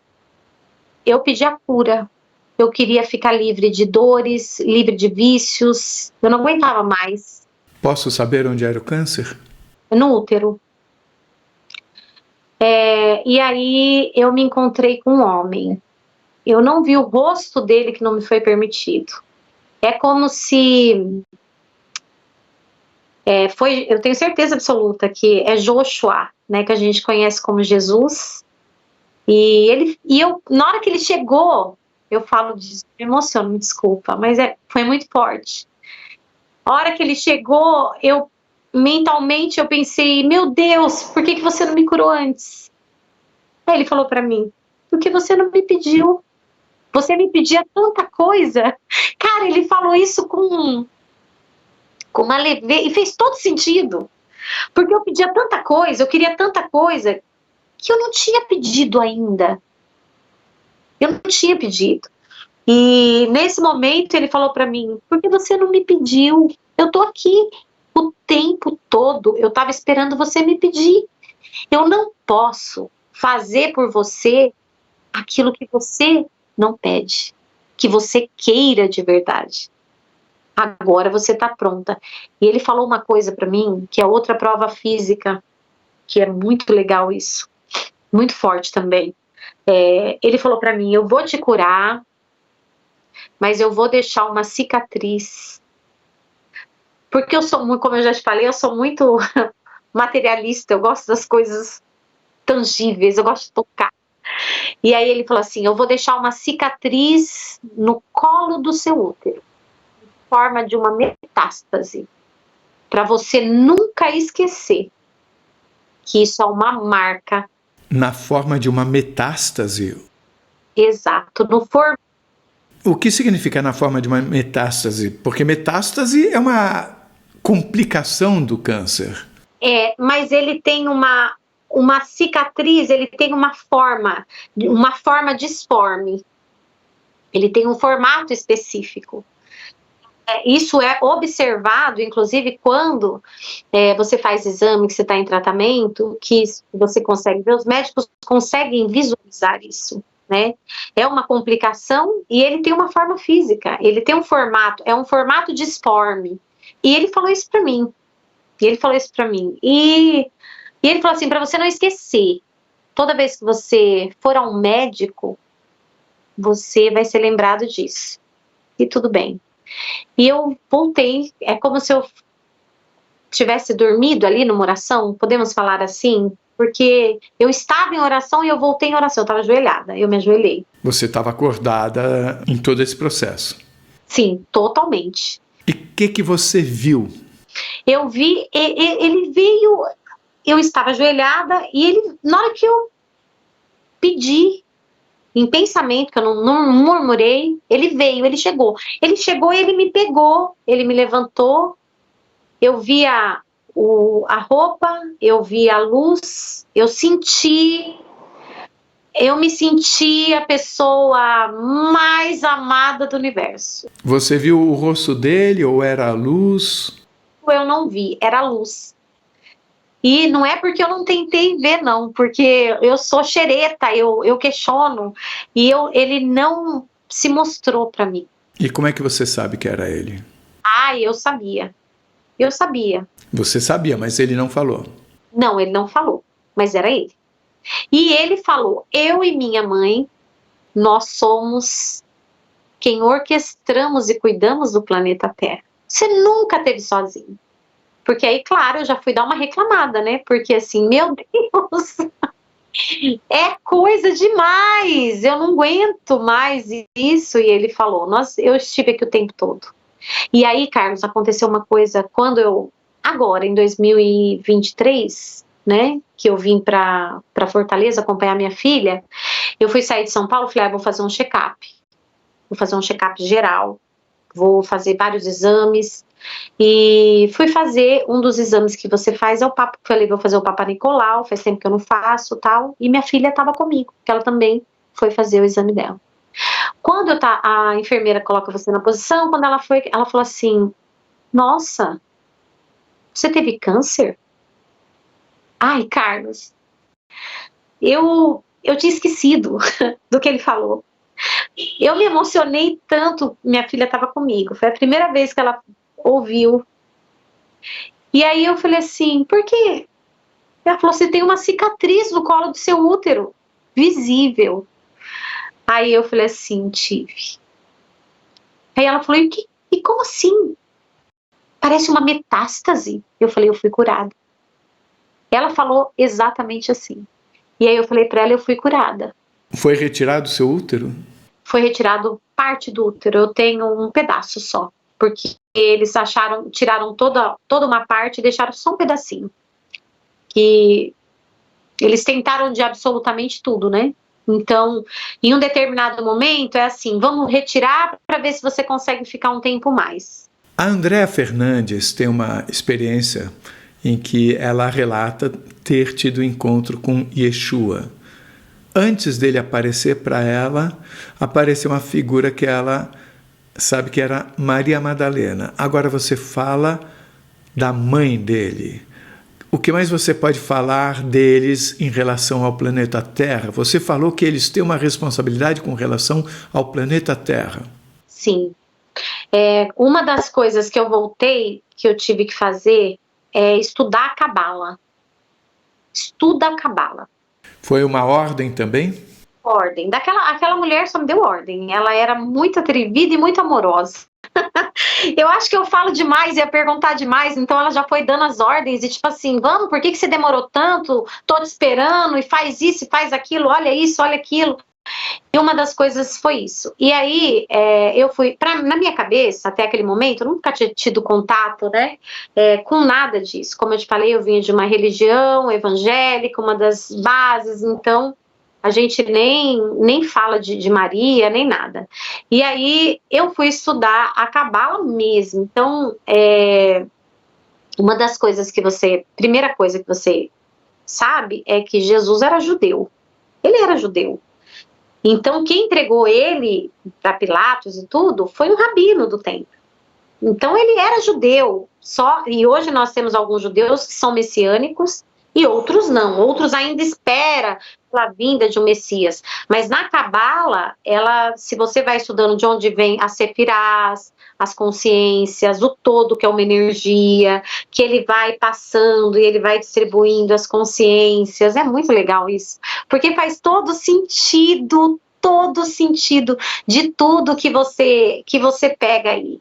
pedi a cura. Eu queria ficar livre de dores, livre de vícios. Eu não aguentava mais. Posso saber onde era o câncer? No útero. E aí eu me encontrei com um homem. Eu não vi o rosto dele, que não me foi permitido. É como se... eu tenho certeza absoluta que é Joshua, né, que a gente conhece como Jesus. Na hora que ele chegou, eu falo disso, me emociono, me desculpa, mas foi muito forte. A hora que ele chegou, mentalmente eu pensei, meu Deus, por que você não me curou antes? Aí ele falou pra mim, porque você não me pediu. Você me pedia tanta coisa. Cara, ele falou isso com uma leveza, e fez todo sentido. Porque eu pedia tanta coisa, eu queria tanta coisa, que eu não tinha pedido ainda. Eu não tinha pedido. E nesse momento ele falou pra mim, por que você não me pediu? Eu tô aqui o tempo todo, eu tava esperando você me pedir. Eu não posso fazer por você aquilo que você não pede, que você queira de verdade. Agora você está pronta. E ele falou uma coisa para mim, que é outra prova física, que é muito legal isso, muito forte também. Ele falou para mim, eu vou te curar, mas eu vou deixar uma cicatriz. Porque eu sou muito, como eu já te falei, eu sou muito materialista, eu gosto das coisas tangíveis, eu gosto de tocar. E aí ele falou assim, eu vou deixar uma cicatriz no colo do seu útero, em forma de uma metástase, para você nunca esquecer que isso é uma marca. Na forma de uma metástase? Exato. O que significa na forma de uma metástase? Porque metástase é uma complicação do câncer. Mas ele tem uma cicatriz, ele tem uma forma disforme. Ele tem um formato específico. Isso é observado, inclusive, quando você faz exame, que você está em tratamento, que você consegue ver, os médicos conseguem visualizar isso, né? É uma complicação e ele tem uma forma física, ele tem um formato, é um formato disforme. E ele falou isso para mim. E ele falou assim, para você não esquecer, toda vez que você for a um médico, você vai ser lembrado disso. E tudo bem. E eu voltei, é como se eu tivesse dormido ali numa oração, podemos falar assim, porque eu estava em oração e eu voltei em oração, eu estava ajoelhada, eu me ajoelhei. Você estava acordada em todo esse processo? Sim, totalmente. E o que você viu? Eu vi, ele veio, eu estava ajoelhada e ele, na hora que eu pedi, em pensamento, que eu não murmurei, ele veio, ele chegou e ele me pegou, ele me levantou, eu vi a roupa, eu vi a luz, eu me senti a pessoa mais amada do universo. Você viu o rosto dele ou era a luz? Eu não vi, era a luz. E não é porque eu não tentei ver, não, porque eu sou xereta, eu questiono, e ele não se mostrou para mim. E como é que você sabe que era ele? Eu sabia. Eu sabia. Você sabia, mas ele não falou. Não, ele não falou, mas era ele. E ele falou, eu e minha mãe, nós somos quem orquestramos e cuidamos do planeta Terra. Você nunca esteve sozinho. Porque aí, claro, eu já fui dar uma reclamada, né? Porque assim, meu Deus, é coisa demais, eu não aguento mais isso. E ele falou, eu estive aqui o tempo todo. E aí, Carlos, aconteceu uma coisa agora, em 2023, né? Que eu vim para Fortaleza acompanhar minha filha. Eu fui sair de São Paulo, falei, vou fazer um check-up. Vou fazer um check-up geral, vou fazer vários exames. E fui fazer um dos exames que você faz, falei, vou fazer o Papa Nicolau, faz tempo que eu não faço, tal. E minha filha estava comigo, porque ela também foi fazer o exame dela. Quando a enfermeira coloca você na posição, quando ela falou assim, nossa, você teve câncer? Ai, Carlos, eu tinha esquecido do que ele falou. Eu me emocionei tanto, minha filha estava comigo, foi a primeira vez que ela ouviu. E aí eu falei assim, por quê? Ela falou, você tem uma cicatriz no colo do seu útero, visível. Aí eu falei assim, tive. Aí ela falou, e como assim? Parece uma metástase. Eu falei, eu fui curada. Ela falou exatamente assim. E aí eu falei para ela, eu fui curada. Foi retirado o seu útero? Foi retirado parte do útero, eu tenho um pedaço só. Porque eles tiraram toda uma parte e deixaram só um pedacinho. Que eles tentaram de absolutamente tudo, né? Então, em um determinado momento, é assim, vamos retirar para ver se você consegue ficar um tempo mais. A Andréa Fernandes tem uma experiência em que ela relata ter tido encontro com Yeshua. Antes dele aparecer para ela, apareceu uma figura que ela sabe que era Maria Madalena. Agora você fala da mãe dele. O que mais você pode falar deles em relação ao planeta Terra? Você falou que eles têm uma responsabilidade com relação ao planeta Terra. Sim. Uma das coisas que eu tive que fazer, é estudar a Cabala. Estuda a Cabala. Foi uma ordem também? Ordem. Aquela mulher só me deu ordem. Ela era muito atrevida e muito amorosa. Eu acho que eu falo demais e ia perguntar demais, então ela já foi dando as ordens e tipo assim, vamos, por que você demorou tanto? Tô te esperando e faz isso e faz aquilo, olha isso, olha aquilo. E uma das coisas foi isso. E aí eu fui, na minha cabeça, até aquele momento, eu nunca tinha tido contato, né, com nada disso. Como eu te falei, eu vinha de uma religião evangélica, uma das bases, então a gente nem fala de Maria, nem nada. E aí eu fui estudar a Cabala mesmo. Então, uma das coisas primeira coisa que você sabe é que Jesus era judeu. Ele era judeu. Então, quem entregou ele para Pilatos e tudo foi um rabino do templo. Então, ele era judeu. E hoje nós temos alguns judeus que são messiânicos e outros não. Outros ainda esperam pela vinda de um Messias. Mas na Cabala, se você vai estudando de onde vem as sefirás, as consciências, o todo, que é uma energia, que ele vai passando e ele vai distribuindo as consciências. É muito legal isso, porque faz todo sentido de tudo que você pega aí.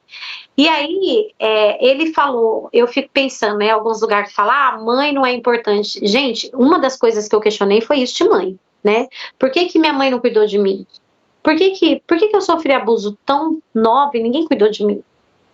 E aí, ele falou, eu fico pensando, né, alguns lugares falam, mãe não é importante. Gente, uma das coisas que eu questionei foi isso de mãe, né? Por que que minha mãe não cuidou de mim? Por que eu sofri abuso tão nova e ninguém cuidou de mim?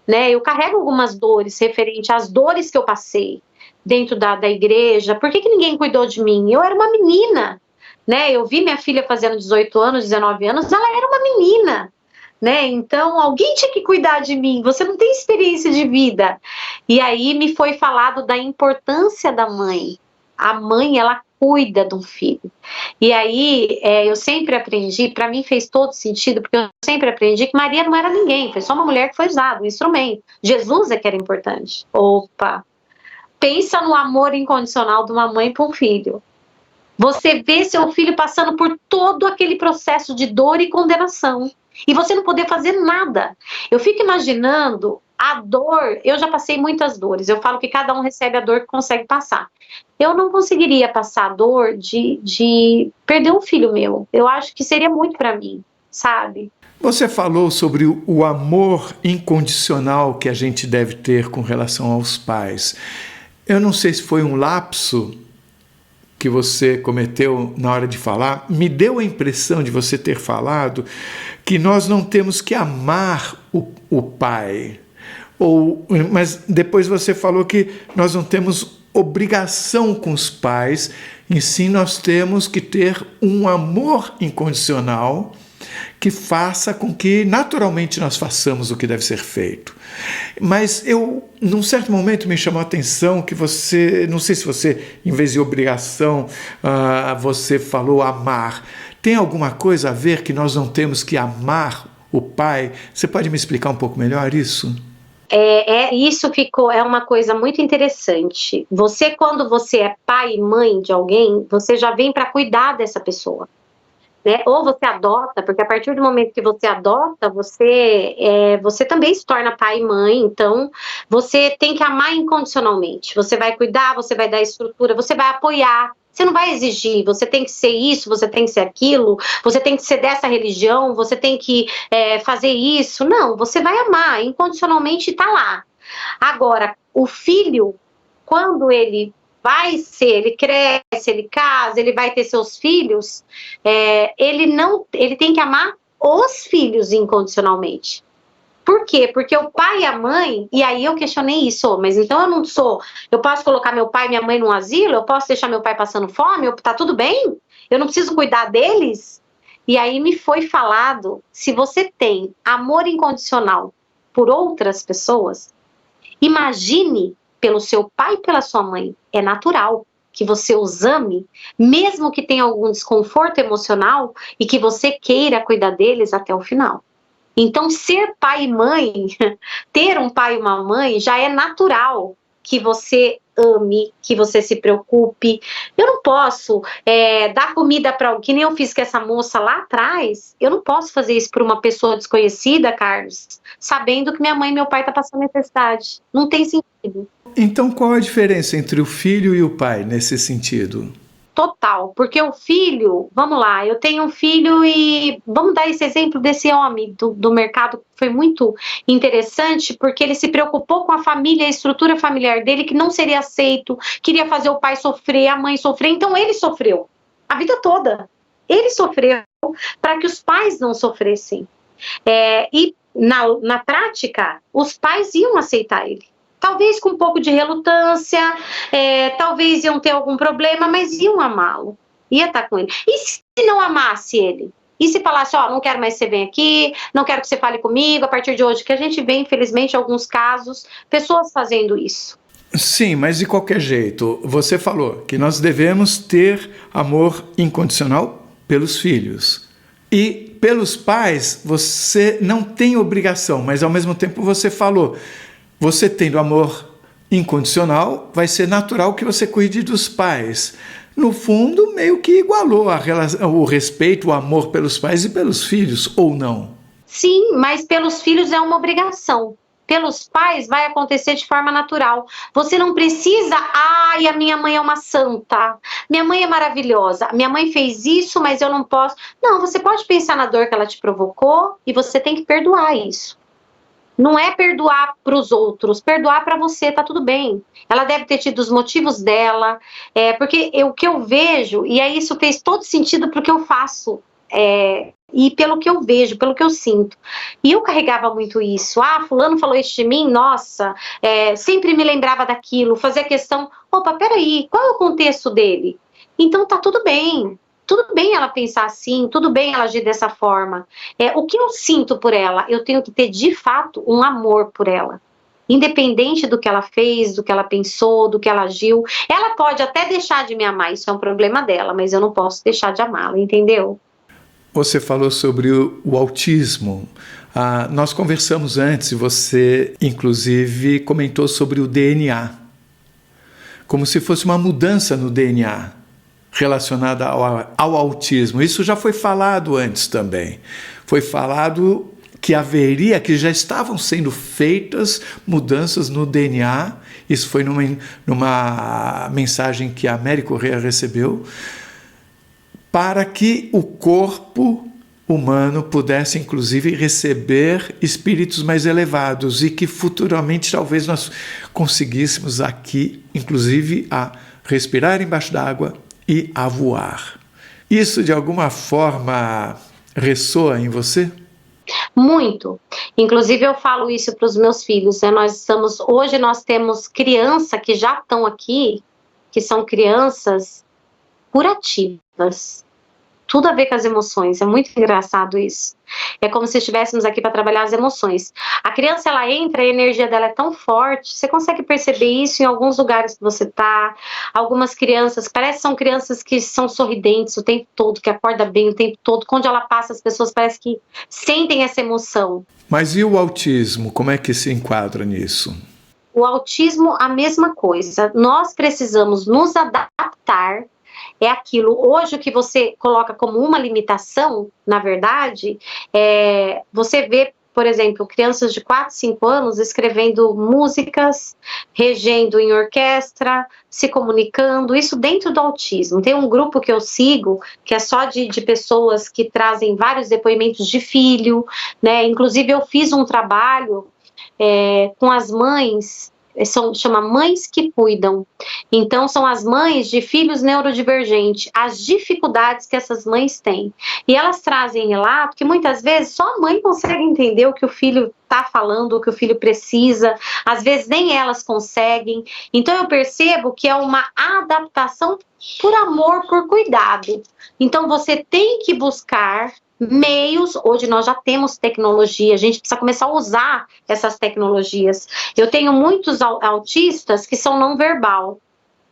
Né? Eu carrego algumas dores referente às dores que eu passei dentro da igreja. Por que que ninguém cuidou de mim? Eu era uma menina, né? Eu vi minha filha fazendo 18 anos, 19 anos, ela era uma menina, né? Então, alguém tinha que cuidar de mim. Você não tem experiência de vida. E aí me foi falado da importância da mãe. A mãe, ela cuida de um filho. E aí, eu sempre aprendi, para mim fez todo sentido, porque eu sempre aprendi que Maria não era ninguém, foi só uma mulher que foi usada, um instrumento. Jesus é que era importante. Opa! Pensa no amor incondicional de uma mãe para um filho. Você vê seu filho passando por todo aquele processo de dor e condenação. E você não poder fazer nada. Eu fico imaginando a dor. Eu já passei muitas dores. Eu falo que cada um recebe a dor que consegue passar. Eu não conseguiria passar a dor de perder um filho meu. Eu acho que seria muito para mim, sabe? Você falou sobre o amor incondicional que a gente deve ter com relação aos pais. Eu não sei se foi um lapso que você cometeu na hora de falar, me deu a impressão de você ter falado que nós não temos que amar o pai. Mas depois você falou que nós não temos obrigação com os pais, e sim nós temos que ter um amor incondicional que faça com que naturalmente nós façamos o que deve ser feito. Mas num certo momento me chamou a atenção que você, não sei se você, em vez de obrigação, você falou amar. Tem alguma coisa a ver que nós não temos que amar o pai? Você pode me explicar um pouco melhor isso? Isso é uma coisa muito interessante. Quando você é pai e mãe de alguém, você já vem para cuidar dessa pessoa. Né? Ou você adota, porque a partir do momento que você adota, você também se torna pai e mãe, então você tem que amar incondicionalmente. Você vai cuidar, você vai dar estrutura, você vai apoiar. Você não vai exigir, você tem que ser isso, você tem que ser aquilo, você tem que ser dessa religião, você tem que fazer isso. Não, você vai amar incondicionalmente e tá lá. Agora, o filho, quando ele ele cresce, ele casa, ele vai ter seus filhos, ele tem que amar os filhos incondicionalmente. Por quê? Porque o pai e a mãe, e aí eu questionei isso, mas então eu posso colocar meu pai e minha mãe num asilo, eu posso deixar meu pai passando fome, tá tudo bem? Eu não preciso cuidar deles? E aí me foi falado, se você tem amor incondicional por outras pessoas, imagine pelo seu pai e pela sua mãe. É natural que você os ame, mesmo que tenha algum desconforto emocional e que você queira cuidar deles até o final. Então, ser pai e mãe, ter um pai e uma mãe, já é natural que você ame, que você se preocupe. Eu não posso dar comida para alguém, que nem eu fiz com essa moça lá atrás. Eu não posso fazer isso para uma pessoa desconhecida, Carlos, sabendo que minha mãe e meu pai estão passando necessidade. Não tem sentido. Então, qual a diferença entre o filho e o pai nesse sentido? Total, porque o filho, vamos lá, eu tenho um filho e vamos dar esse exemplo desse homem do mercado, que foi muito interessante, porque ele se preocupou com a família, a estrutura familiar dele, que não seria aceito, queria fazer o pai sofrer, a mãe sofrer, então ele sofreu a vida toda. Ele sofreu para que os pais não sofressem. E na prática, os pais iam aceitar ele. Talvez com um pouco de relutância, talvez iam ter algum problema, mas iam amá-lo, ia estar com ele. E se não amasse ele? E se falasse, não quero mais que você venha aqui, não quero que você fale comigo, a partir de hoje, que a gente vê, infelizmente, em alguns casos, pessoas fazendo isso. Sim, mas de qualquer jeito, você falou que nós devemos ter amor incondicional pelos filhos. E pelos pais, você não tem obrigação, mas ao mesmo tempo você falou, você tendo amor incondicional, vai ser natural que você cuide dos pais. No fundo, meio que igualou o respeito, o amor pelos pais e pelos filhos, ou não? Sim, mas pelos filhos é uma obrigação. Pelos pais vai acontecer de forma natural. Você não precisa, a minha mãe é uma santa, minha mãe é maravilhosa, minha mãe fez isso, mas eu não posso. Não, você pode pensar na dor que ela te provocou e você tem que perdoar isso. Não é perdoar para os outros, perdoar para você, tá tudo bem. Ela deve ter tido os motivos dela, porque o que eu vejo, e aí isso fez todo sentido pro que eu faço, e pelo que eu vejo, pelo que eu sinto. E eu carregava muito isso. Fulano falou isso de mim, nossa, sempre me lembrava daquilo, fazia questão, opa, peraí, qual é o contexto dele? Então tá tudo bem. Tudo bem ela pensar assim, tudo bem ela agir dessa forma. O que eu sinto por ela? Eu tenho que ter, de fato, um amor por ela. Independente do que ela fez, do que ela pensou, do que ela agiu. Ela pode até deixar de me amar, isso é um problema dela, mas eu não posso deixar de amá-la, entendeu? Você falou sobre o autismo. Nós conversamos antes e você, inclusive, comentou sobre o DNA. Como se fosse uma mudança no DNA relacionada ao autismo. Isso já foi falado antes também. Foi falado que que já estavam sendo feitas mudanças no DNA. Isso foi numa mensagem que a Mary Correia recebeu, para que o corpo humano pudesse, inclusive, receber espíritos mais elevados e que futuramente talvez nós conseguíssemos aqui, inclusive, a respirar embaixo d'água e a voar. Isso, de alguma forma, ressoa em você? Muito. Inclusive, eu falo isso para os meus filhos, né? Hoje nós temos crianças que já estão aqui, que são crianças curativas. Tudo a ver com as emoções, é muito engraçado isso. É como se estivéssemos aqui para trabalhar as emoções. A criança, ela entra, a energia dela é tão forte, você consegue perceber isso em alguns lugares que você está. Algumas crianças, parece que são crianças que são sorridentes o tempo todo, que acordam bem o tempo todo. Quando ela passa, as pessoas parecem que sentem essa emoção. Mas e o autismo, como é que se enquadra nisso? O autismo, a mesma coisa. Nós precisamos nos adaptar. É aquilo, hoje o que você coloca como uma limitação, na verdade, você vê, por exemplo, crianças de 4, 5 anos escrevendo músicas, regendo em orquestra, se comunicando, isso dentro do autismo. Tem um grupo que eu sigo, que é só de pessoas que trazem vários depoimentos de filho, né? Inclusive eu fiz um trabalho com as mães, chama Mães que Cuidam. Então, são as mães de filhos neurodivergentes, as dificuldades que essas mães têm. E elas trazem relato que muitas vezes só a mãe consegue entender o que o filho está falando, o que o filho precisa, às vezes nem elas conseguem. Então, eu percebo que é uma adaptação por amor, por cuidado. Então, você tem que buscar meios, hoje nós já temos tecnologia, a gente precisa começar a usar essas tecnologias. Eu tenho muitos autistas que são não verbal,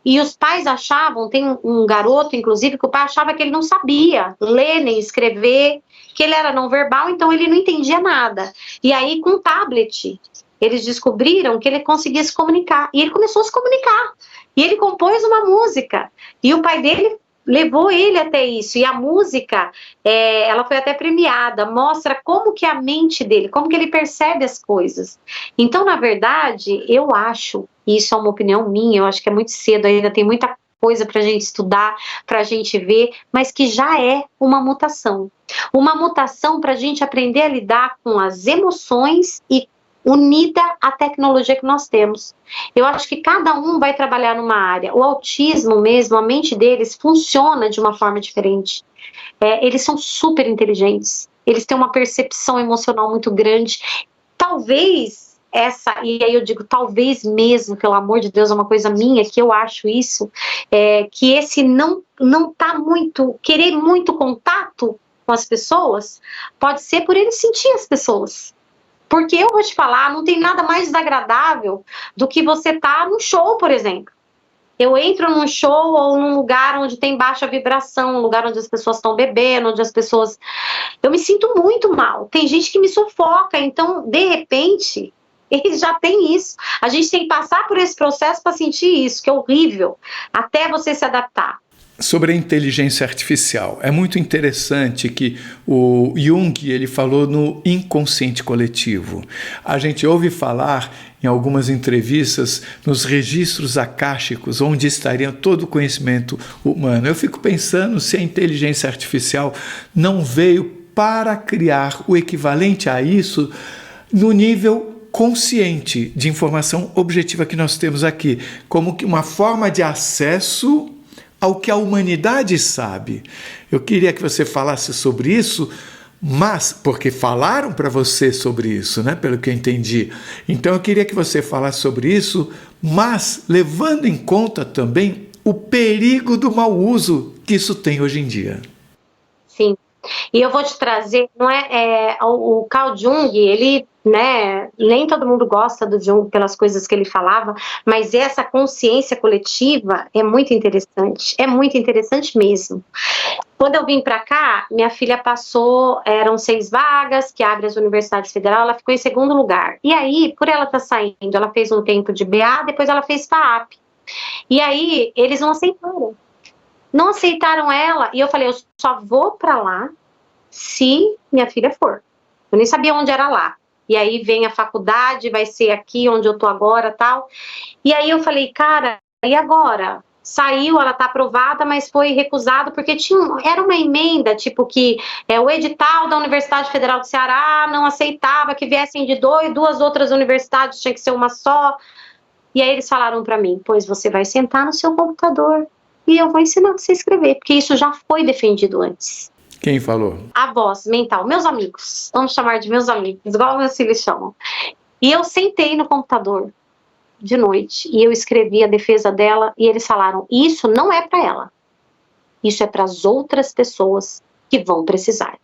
e os pais achavam, tem um garoto inclusive que o pai achava que ele não sabia ler nem escrever, que ele era não verbal, então ele não entendia nada. E aí com o tablet eles descobriram que ele conseguia se comunicar, e ele começou a se comunicar, e ele compôs uma música, e o pai dele levou ele até isso, e a música, ela foi até premiada, mostra como que a mente dele, como que ele percebe as coisas. Então, na verdade, eu acho, e isso é uma opinião minha, eu acho que é muito cedo, ainda tem muita coisa para a gente estudar, para a gente ver, mas que já é uma mutação. Uma mutação para a gente aprender a lidar com as emoções e unida à tecnologia que nós temos. Eu acho que cada um vai trabalhar numa área. O autismo mesmo, a mente deles funciona de uma forma diferente. Eles são super inteligentes, eles têm uma percepção emocional muito grande. Talvez e aí eu digo talvez mesmo, pelo amor de Deus, é uma coisa minha, que eu acho isso, que esse não tá muito, querer muito contato com as pessoas, pode ser por ele sentir as pessoas. Porque eu vou te falar, não tem nada mais desagradável do que você estar num show, por exemplo. Eu entro num show ou num lugar onde tem baixa vibração, um lugar onde as pessoas estão bebendo, onde as pessoas... Eu me sinto muito mal. Tem gente que me sufoca, então, de repente, eles já têm isso. A gente tem que passar por esse processo para sentir isso, que é horrível, até você se adaptar. Sobre a inteligência artificial, é muito interessante que o Jung ele falou no inconsciente coletivo. A gente ouve falar em algumas entrevistas nos registros akáshicos, onde estaria todo o conhecimento humano. Eu fico pensando se a inteligência artificial não veio para criar o equivalente a isso no nível consciente de informação objetiva que nós temos aqui, como que uma forma de acesso ao que a humanidade sabe. Eu queria que você falasse sobre isso, mas, porque falaram para você sobre isso, né? Pelo que eu entendi. Então eu queria que você falasse sobre isso, mas levando em conta também o perigo do mau uso que isso tem hoje em dia. Sim. E eu vou te trazer, não é, o Carl Jung, ele, né, nem todo mundo gosta do Jung pelas coisas que ele falava, mas essa consciência coletiva é muito interessante mesmo. Quando eu vim para cá, minha filha passou, eram 6 vagas que abre as universidades federais, ela ficou em segundo lugar. E aí, por ela estar saindo, ela fez um tempo de BA, depois ela fez FAAP. E aí, eles não aceitaram. Não aceitaram ela, e eu falei, eu só vou para lá se minha filha for. Eu nem sabia onde era lá. E aí vem a faculdade, vai ser aqui onde eu tô agora, tal. E aí eu falei, cara, e agora? Saiu, ela tá aprovada, mas foi recusado porque era uma emenda, tipo que o edital da Universidade Federal do Ceará não aceitava que viessem de 2 outras universidades, tinha que ser uma só. E aí eles falaram para mim, pois você vai sentar no seu computador e eu vou ensinar você a escrever, porque isso já foi defendido antes. Quem falou? A voz mental, meus amigos, vamos chamar de meus amigos, igual meus filhos chamam. E eu sentei no computador de noite e eu escrevi a defesa dela e eles falaram, isso não é para ela, isso é para as outras pessoas que vão precisar.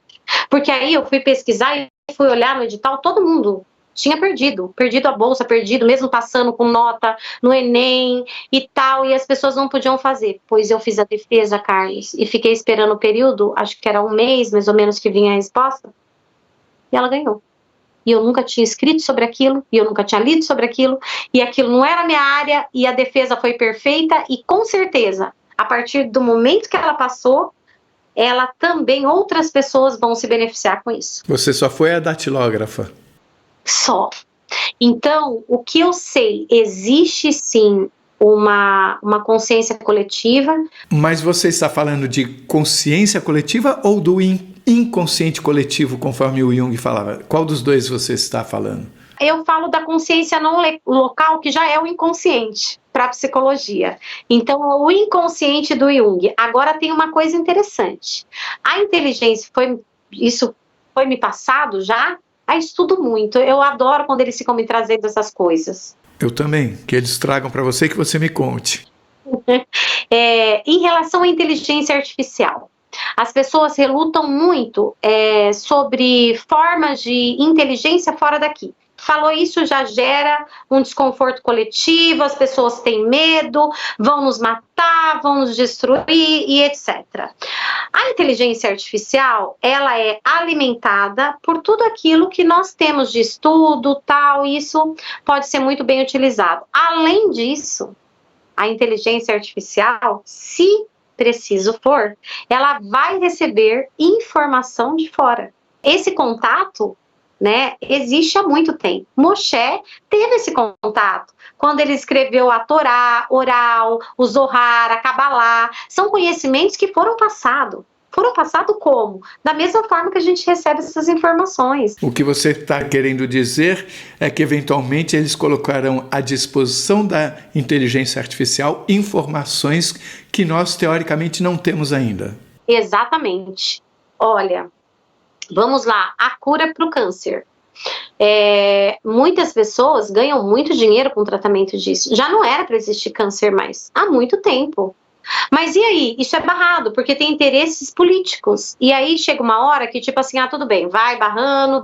Porque aí eu fui pesquisar e fui olhar no edital, todo mundo tinha perdido a bolsa, mesmo passando com nota no Enem e tal, e as pessoas não podiam fazer. Pois eu fiz a defesa, Carlos, e fiquei esperando o período, acho que era 1 mês, mais ou menos, que vinha a resposta, e ela ganhou. E eu nunca tinha escrito sobre aquilo, e eu nunca tinha lido sobre aquilo, e aquilo não era minha área, e a defesa foi perfeita, e com certeza, a partir do momento que ela passou, ela também, outras pessoas vão se beneficiar com isso. Você só foi a datilógrafa? Só. Então, o que eu sei, existe sim uma consciência coletiva. Mas você está falando de consciência coletiva ou do inconsciente coletivo, conforme o Jung falava? Qual dos dois você está falando? Eu falo da consciência não local, que já é o inconsciente para a psicologia. Então, o inconsciente do Jung. Agora tem uma coisa interessante. A inteligência, isso foi me passado já. Estudo muito, eu adoro quando eles ficam me trazendo essas coisas. Eu também, que eles tragam para você e que você me conte. Em relação à inteligência artificial, as pessoas relutam muito sobre formas de inteligência fora daqui. Falou isso, já gera um desconforto coletivo, as pessoas têm medo, vão nos matar, vão nos destruir e etc. A inteligência artificial, ela é alimentada por tudo aquilo que nós temos de estudo, tal, isso pode ser muito bem utilizado. Além disso, a inteligência artificial, se preciso for, ela vai receber informação de fora. Esse contato, né, existe há muito tempo. Moshe teve esse contato quando ele escreveu a Torá oral, o Zohar, a Kabbalah. São conhecimentos que foram passados. Foram passados como? Da mesma forma que a gente recebe essas informações. O que você está querendo dizer é que, eventualmente, eles colocarão à disposição da inteligência artificial informações que nós, teoricamente, não temos ainda. Exatamente. Olha, vamos lá, a cura para o câncer. Muitas pessoas ganham muito dinheiro com o tratamento disso. Já não era para existir câncer mais, há muito tempo. Mas e aí? Isso é barrado, porque tem interesses políticos. E aí chega uma hora que tipo assim, tudo bem, vai barrando,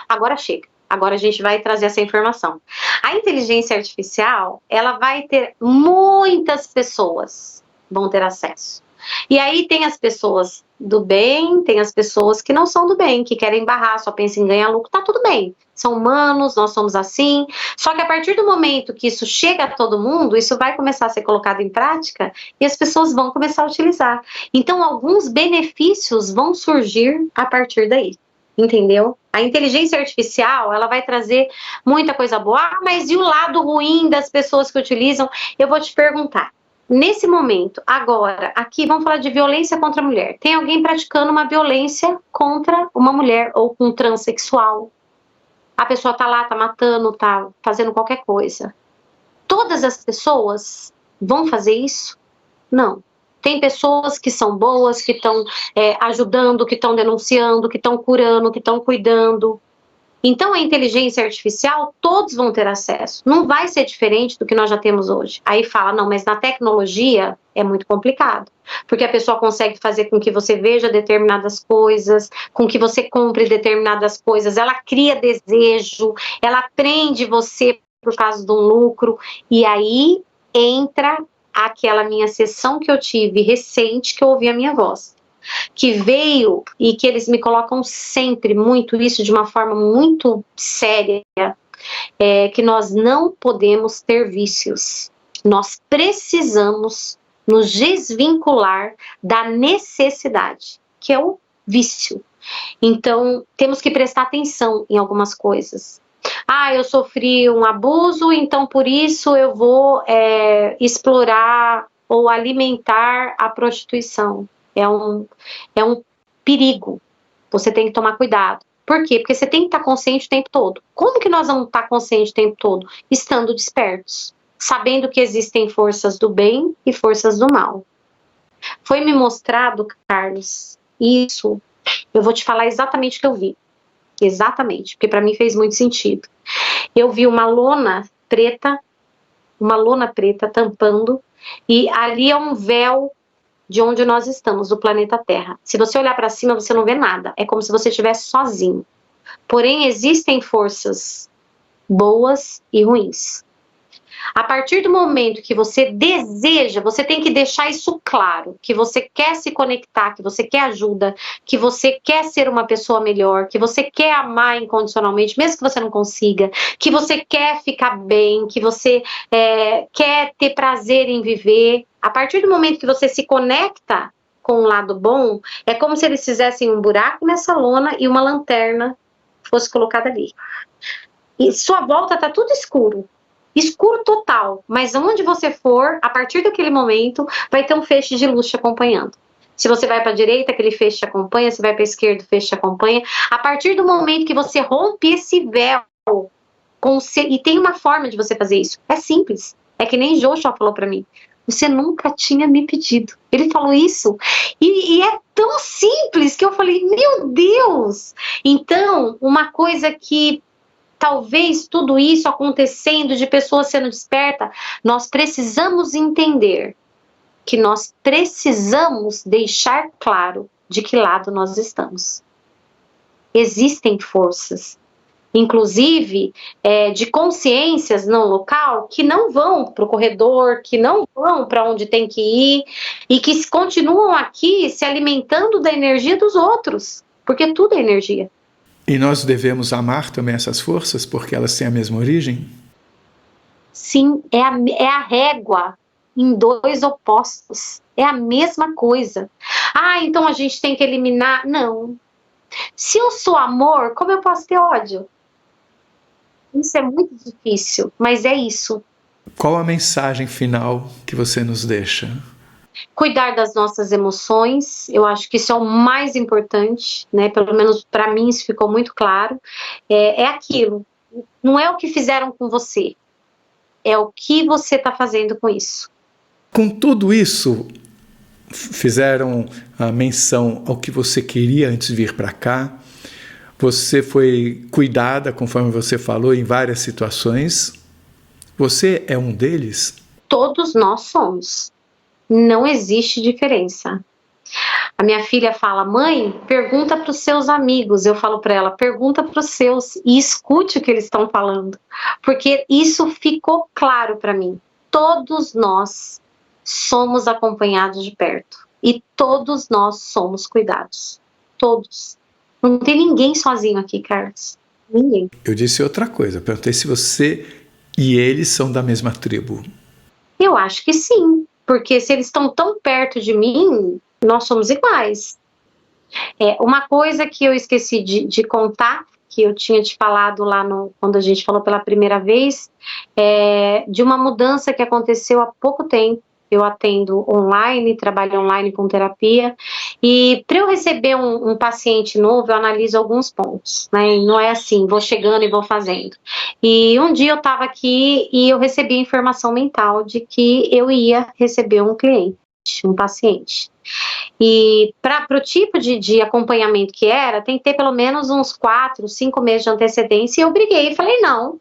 agora chega. Agora a gente vai trazer essa informação. A inteligência artificial, ela vai ter, muitas pessoas vão ter acesso. E aí tem as pessoas do bem, tem as pessoas que não são do bem, que querem barrar, só pensam em ganhar lucro, tá tudo bem. São humanos, nós somos assim. Só que a partir do momento que isso chega a todo mundo, isso vai começar a ser colocado em prática e as pessoas vão começar a utilizar. Então, alguns benefícios vão surgir a partir daí. Entendeu? A inteligência artificial, ela vai trazer muita coisa boa, mas e o lado ruim das pessoas que utilizam? Eu vou te perguntar. Nesse momento, agora, aqui vamos falar de violência contra a mulher. Tem alguém praticando uma violência contra uma mulher ou um transexual. A pessoa tá lá, tá matando, tá fazendo qualquer coisa. Todas as pessoas vão fazer isso? Não. Tem pessoas que são boas, que estão ajudando, que estão denunciando, que estão curando, que estão cuidando. Então, a inteligência artificial, todos vão ter acesso. Não vai ser diferente do que nós já temos hoje. Aí fala, não, mas na tecnologia é muito complicado. Porque a pessoa consegue fazer com que você veja determinadas coisas, com que você compre determinadas coisas, ela cria desejo, ela prende você por causa de um lucro. E aí entra aquela minha sessão que eu tive recente, que eu ouvi a minha voz, que veio, e que eles me colocam sempre muito isso de uma forma muito séria, que nós não podemos ter vícios. Nós precisamos nos desvincular da necessidade, que é o vício. Então, temos que prestar atenção em algumas coisas. Eu sofri um abuso, então por isso eu vou explorar ou alimentar a prostituição. É um perigo. Você tem que tomar cuidado. Por quê? Porque você tem que estar consciente o tempo todo. Como que nós vamos estar conscientes o tempo todo? Estando despertos. Sabendo que existem forças do bem e forças do mal. Foi me mostrado, Carlos, isso. Eu vou te falar exatamente o que eu vi. Exatamente, porque para mim fez muito sentido. Eu vi uma lona preta tampando, e ali é um véu de onde nós estamos, do planeta Terra. Se você olhar para cima, você não vê nada. É como se você estivesse sozinho. Porém, existem forças boas e ruins. A partir do momento que você deseja, você tem que deixar isso claro, que você quer se conectar, que você quer ajuda, que você quer ser uma pessoa melhor, que você quer amar incondicionalmente, mesmo que você não consiga, que você quer ficar bem, que você quer ter prazer em viver. A partir do momento que você se conecta com o lado bom, é como se eles fizessem um buraco nessa lona e uma lanterna fosse colocada ali. E sua volta tá tudo escuro. Escuro total, mas onde você for, a partir daquele momento, vai ter um feixe de luz te acompanhando. Se você vai para a direita, aquele feixe te acompanha, se vai para a esquerda, o feixe te acompanha. A partir do momento que você rompe esse véu, e tem uma forma de você fazer isso, é simples, é que nem Joshua falou para mim, você nunca tinha me pedido. Ele falou isso, e é tão simples que eu falei, meu Deus! Então, uma coisa que talvez tudo isso acontecendo, de pessoas sendo despertas, nós precisamos entender que nós precisamos deixar claro de que lado nós estamos. Existem forças, inclusive de consciências não local, que não vão para o corredor, que não vão para onde tem que ir, e que continuam aqui se alimentando da energia dos outros, porque tudo é energia. E nós devemos amar também essas forças, porque elas têm a mesma origem? Sim, é a régua em dois opostos. É a mesma coisa. Então a gente tem que eliminar. Não. Se eu sou amor, como eu posso ter ódio? Isso é muito difícil, mas é isso. Qual a mensagem final que você nos deixa? Cuidar das nossas emoções, eu acho que isso é o mais importante, né? Pelo menos para mim isso ficou muito claro. É aquilo, não é o que fizeram com você, é o que você está fazendo com isso. Com tudo isso, fizeram a menção ao que você queria antes de vir para cá. Você foi cuidada, conforme você falou, em várias situações. Você é um deles? Todos nós somos. Não existe diferença. A minha filha fala, mãe, pergunta para os seus amigos. Eu falo para ela, pergunta para os seus e escute o que eles estão falando. Porque isso ficou claro para mim. Todos nós somos acompanhados de perto. E todos nós somos cuidados. Todos. Não tem ninguém sozinho aqui, Carlos. Ninguém. Eu disse outra coisa. Perguntei se você e eles são da mesma tribo. Eu acho que sim. Porque se eles estão tão perto de mim, nós somos iguais. Uma coisa que eu esqueci de contar, que eu tinha te falado lá quando a gente falou pela primeira vez, de uma mudança que aconteceu há pouco tempo. Eu atendo online, trabalho online com terapia, E para eu receber um paciente novo, eu analiso alguns pontos, né? Não é assim, vou chegando e vou fazendo. E um dia eu estava aqui e eu recebi a informação mental de que eu ia receber um cliente, um paciente. E para o tipo de acompanhamento que era, tem que ter pelo menos uns 4, 5 meses de antecedência. E eu briguei e falei, não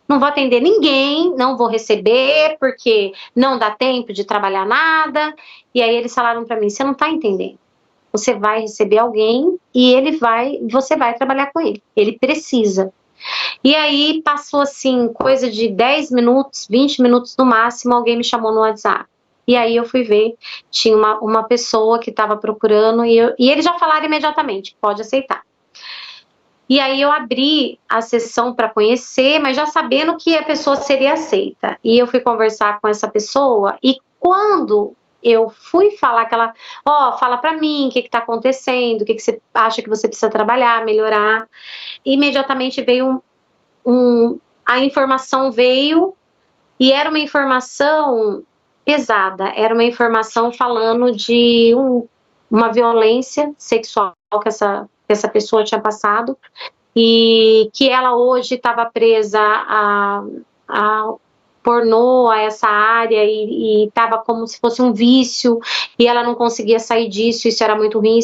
vou atender ninguém, não vou receber, porque não dá tempo de trabalhar nada. E aí eles falaram para mim, você não está entendendo. Você vai receber alguém e você vai trabalhar com ele. Ele precisa. E aí passou assim, coisa de 10 minutos, 20 minutos no máximo, alguém me chamou no WhatsApp. E aí eu fui ver, tinha uma pessoa que estava procurando e eles já falaram imediatamente, pode aceitar. E aí eu abri a sessão para conhecer, mas já sabendo que a pessoa seria aceita. E eu fui conversar com essa pessoa e quando eu fui falar que ela, fala para mim o que está acontecendo, o que você acha que você precisa trabalhar, melhorar, imediatamente veio a informação veio e era uma informação pesada, era uma informação falando de uma violência sexual que essa pessoa tinha passado e que ela hoje estava presa a pornô, a essa área e estava como se fosse um vício e ela não conseguia sair disso, isso era muito ruim,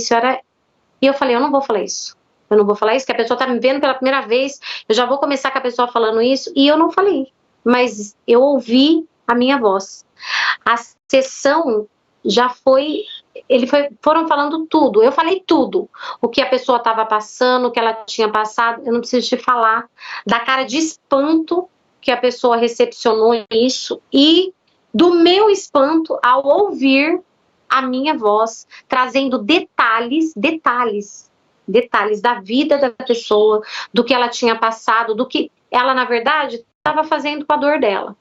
E eu falei, eu não vou falar isso. Eu não vou falar isso, que a pessoa está me vendo pela primeira vez, eu já vou começar com a pessoa falando isso, e eu não falei. Mas eu ouvi a minha voz. A sessão já foi... foram falando tudo, eu falei tudo. O que a pessoa estava passando, o que ela tinha passado, eu não preciso te falar. Da cara de espanto que a pessoa recepcionou isso, e do meu espanto ao ouvir a minha voz, trazendo detalhes da vida da pessoa, do que ela tinha passado, do que ela, na verdade, estava fazendo com a dor dela.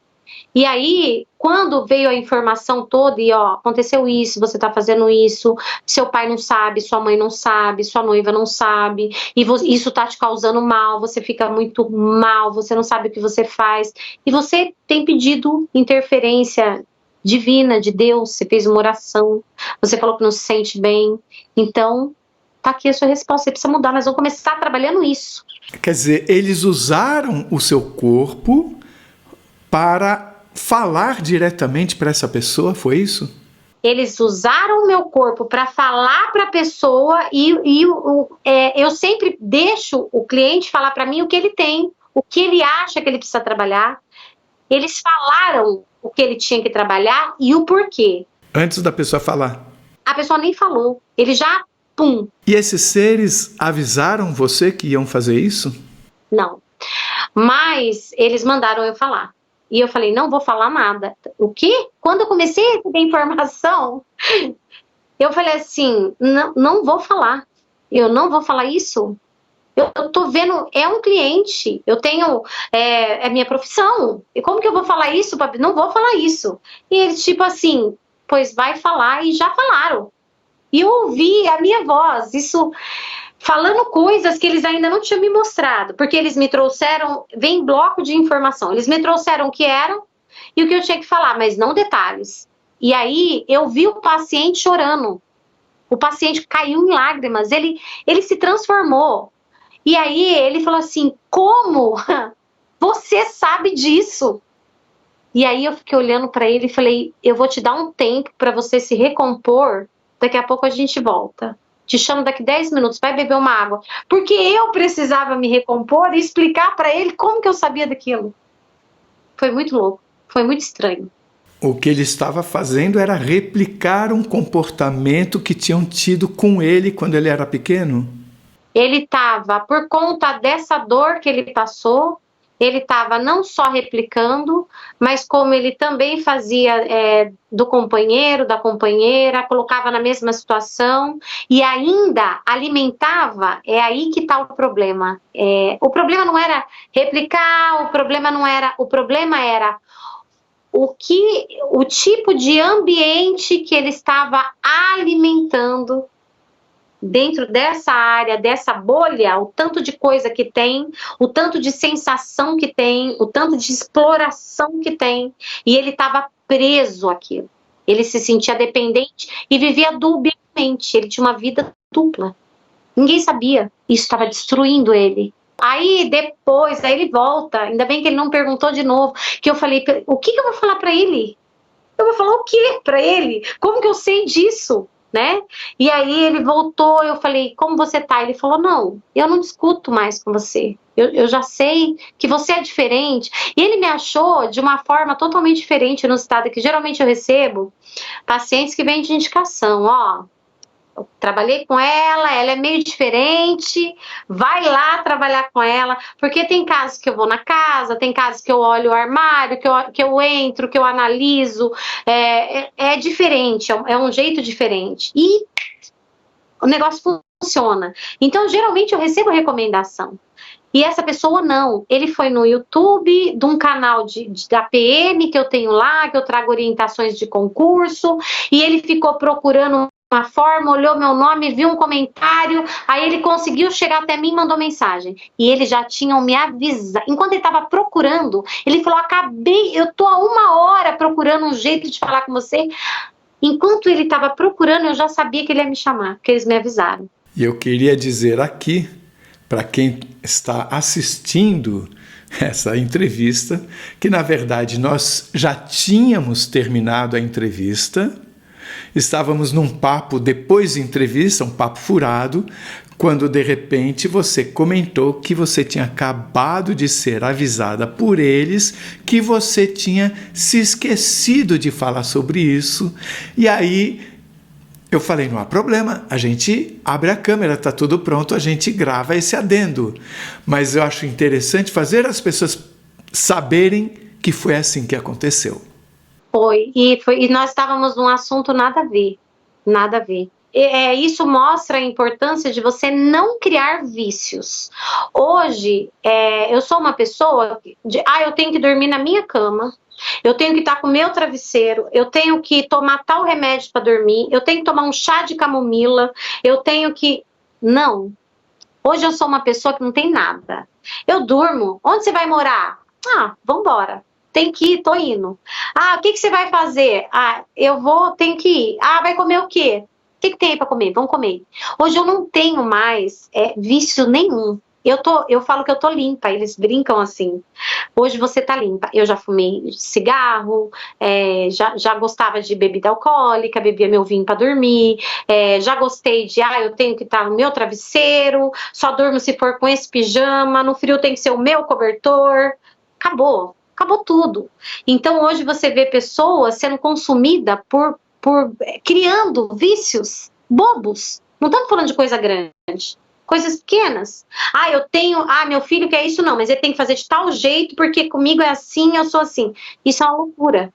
E aí, quando veio a informação toda, e aconteceu isso, você está fazendo isso, seu pai não sabe, sua mãe não sabe, sua noiva não sabe, e isso está te causando mal, você fica muito mal, você não sabe o que você faz, e você tem pedido interferência divina de Deus, você fez uma oração, você falou que não se sente bem, então tá aqui a sua resposta, você precisa mudar, nós vamos começar trabalhando isso. Quer dizer, eles usaram o seu corpo para falar diretamente para essa pessoa, foi isso? Eles usaram o meu corpo para falar para a pessoa eu sempre deixo o cliente falar para mim o que ele tem, o que ele acha que ele precisa trabalhar. Eles falaram o que ele tinha que trabalhar e o porquê. Antes da pessoa falar? A pessoa nem falou, ele já, pum. E esses seres avisaram você que iam fazer isso? Não, mas eles mandaram eu falar. E eu falei, não vou falar nada. O quê? Quando eu comecei a receber informação, eu falei assim, não vou falar. Eu não vou falar isso. Eu tô vendo, é um cliente, eu tenho, é minha profissão. E como que eu vou falar isso? Não vou falar isso. E eles tipo assim, pois vai falar, e já falaram. E eu ouvi a minha voz, isso... falando coisas que eles ainda não tinham me mostrado, porque eles me trouxeram, vem bloco de informação, eles me trouxeram o que eram e o que eu tinha que falar, mas não detalhes. E aí eu vi o paciente chorando, o paciente caiu em lágrimas, ele se transformou. E aí ele falou assim, como você sabe disso? E aí eu fiquei olhando para ele e falei, eu vou te dar um tempo para você se recompor, daqui a pouco a gente volta. Te chamo daqui 10 minutos, vai beber uma água. Porque eu precisava me recompor e explicar para ele como que eu sabia daquilo. Foi muito louco, foi muito estranho. O que ele estava fazendo era replicar um comportamento que tinham tido com ele quando ele era pequeno? Ele estava, por conta dessa dor que ele passou, ele estava não só replicando, mas como ele também fazia do companheiro, da companheira, colocava na mesma situação e ainda alimentava. É aí que está o problema. O problema não era replicar, o problema era o tipo de ambiente que ele estava alimentando dentro dessa área, dessa bolha, o tanto de coisa que tem, o tanto de sensação que tem, o tanto de exploração que tem, e ele estava preso àquilo. Ele se sentia dependente e vivia dubiamente ele tinha uma vida dupla. Ninguém sabia. Isso estava destruindo ele. Aí depois, aí ele volta, ainda bem que ele não perguntou de novo, que eu falei, o que eu vou falar pra ele? Eu vou falar o quê pra ele? Como que eu sei disso? Né? E aí ele voltou, eu falei, como você tá? Ele falou, não, eu não discuto mais com você. Eu já sei que você é diferente. E ele me achou de uma forma totalmente diferente no estado que geralmente eu recebo pacientes que vêm de indicação, ó. Eu trabalhei com ela é meio diferente, vai lá trabalhar com ela, porque tem casos que eu vou na casa, tem casos que eu olho o armário, que eu entro, que eu analiso, é diferente, é um jeito diferente, e o negócio funciona. Então, geralmente eu recebo recomendação, e essa pessoa não, ele foi no YouTube, de um canal da PM que eu tenho lá, que eu trago orientações de concurso, e ele ficou procurando uma forma, olhou meu nome, viu um comentário, aí ele conseguiu chegar até mim e mandou mensagem. E eles já tinham me avisado. Enquanto ele estava procurando, ele falou, eu tô há 1 hora procurando um jeito de falar com você. Enquanto ele estava procurando, eu já sabia que ele ia me chamar, porque eles me avisaram. E eu queria dizer aqui, para quem está assistindo essa entrevista, que na verdade nós já tínhamos terminado a entrevista. Estávamos num papo depois da entrevista, um papo furado, quando de repente você comentou que você tinha acabado de ser avisada por eles que você tinha se esquecido de falar sobre isso. E aí eu falei, não há problema, a gente abre a câmera, está tudo pronto, a gente grava esse adendo. Mas eu acho interessante fazer as pessoas saberem que foi assim que aconteceu. Foi, e nós estávamos num assunto nada a ver, nada a ver. Isso mostra a importância de você não criar vícios. Hoje, eu sou uma pessoa eu tenho que dormir na minha cama, eu tenho que estar com o meu travesseiro, eu tenho que tomar tal remédio para dormir, eu tenho que tomar um chá de camomila, eu tenho que... Não. Hoje eu sou uma pessoa que não tem nada. Eu durmo. Onde você vai morar? Vambora. Tem que ir, tô indo. O que você vai fazer? Tenho que ir. Vai comer o quê? O que tem aí pra comer? Vamos comer. Hoje eu não tenho mais vício nenhum. Eu falo que eu tô limpa, eles brincam assim. Hoje você tá limpa. Eu já fumei cigarro, já gostava de bebida alcoólica, bebia meu vinho pra dormir, já gostei de, eu tenho que estar no meu travesseiro, só durmo se for com esse pijama, no frio tem que ser o meu cobertor. Acabou tudo. Então hoje você vê pessoas sendo consumidas por criando vícios bobos. Não estamos falando de coisa grande, coisas pequenas. Meu filho quer isso, não, mas ele tem que fazer de tal jeito porque comigo é assim, eu sou assim. Isso é uma loucura.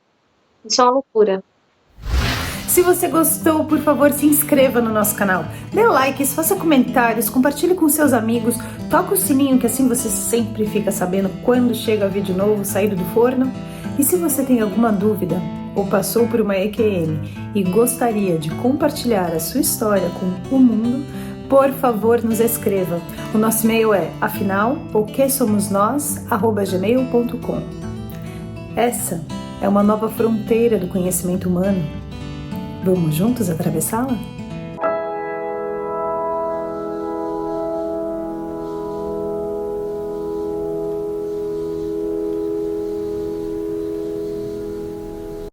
Se você gostou, por favor, se inscreva no nosso canal. Dê likes, faça comentários, compartilhe com seus amigos, toca o sininho que assim você sempre fica sabendo quando chega vídeo novo saído do forno. E se você tem alguma dúvida ou passou por uma EQM e gostaria de compartilhar a sua história com o mundo, por favor, nos escreva. O nosso e-mail é afinal.oquesomosnós@gmail.com. Essa é uma nova fronteira do conhecimento humano. Vamos juntos atravessá-la?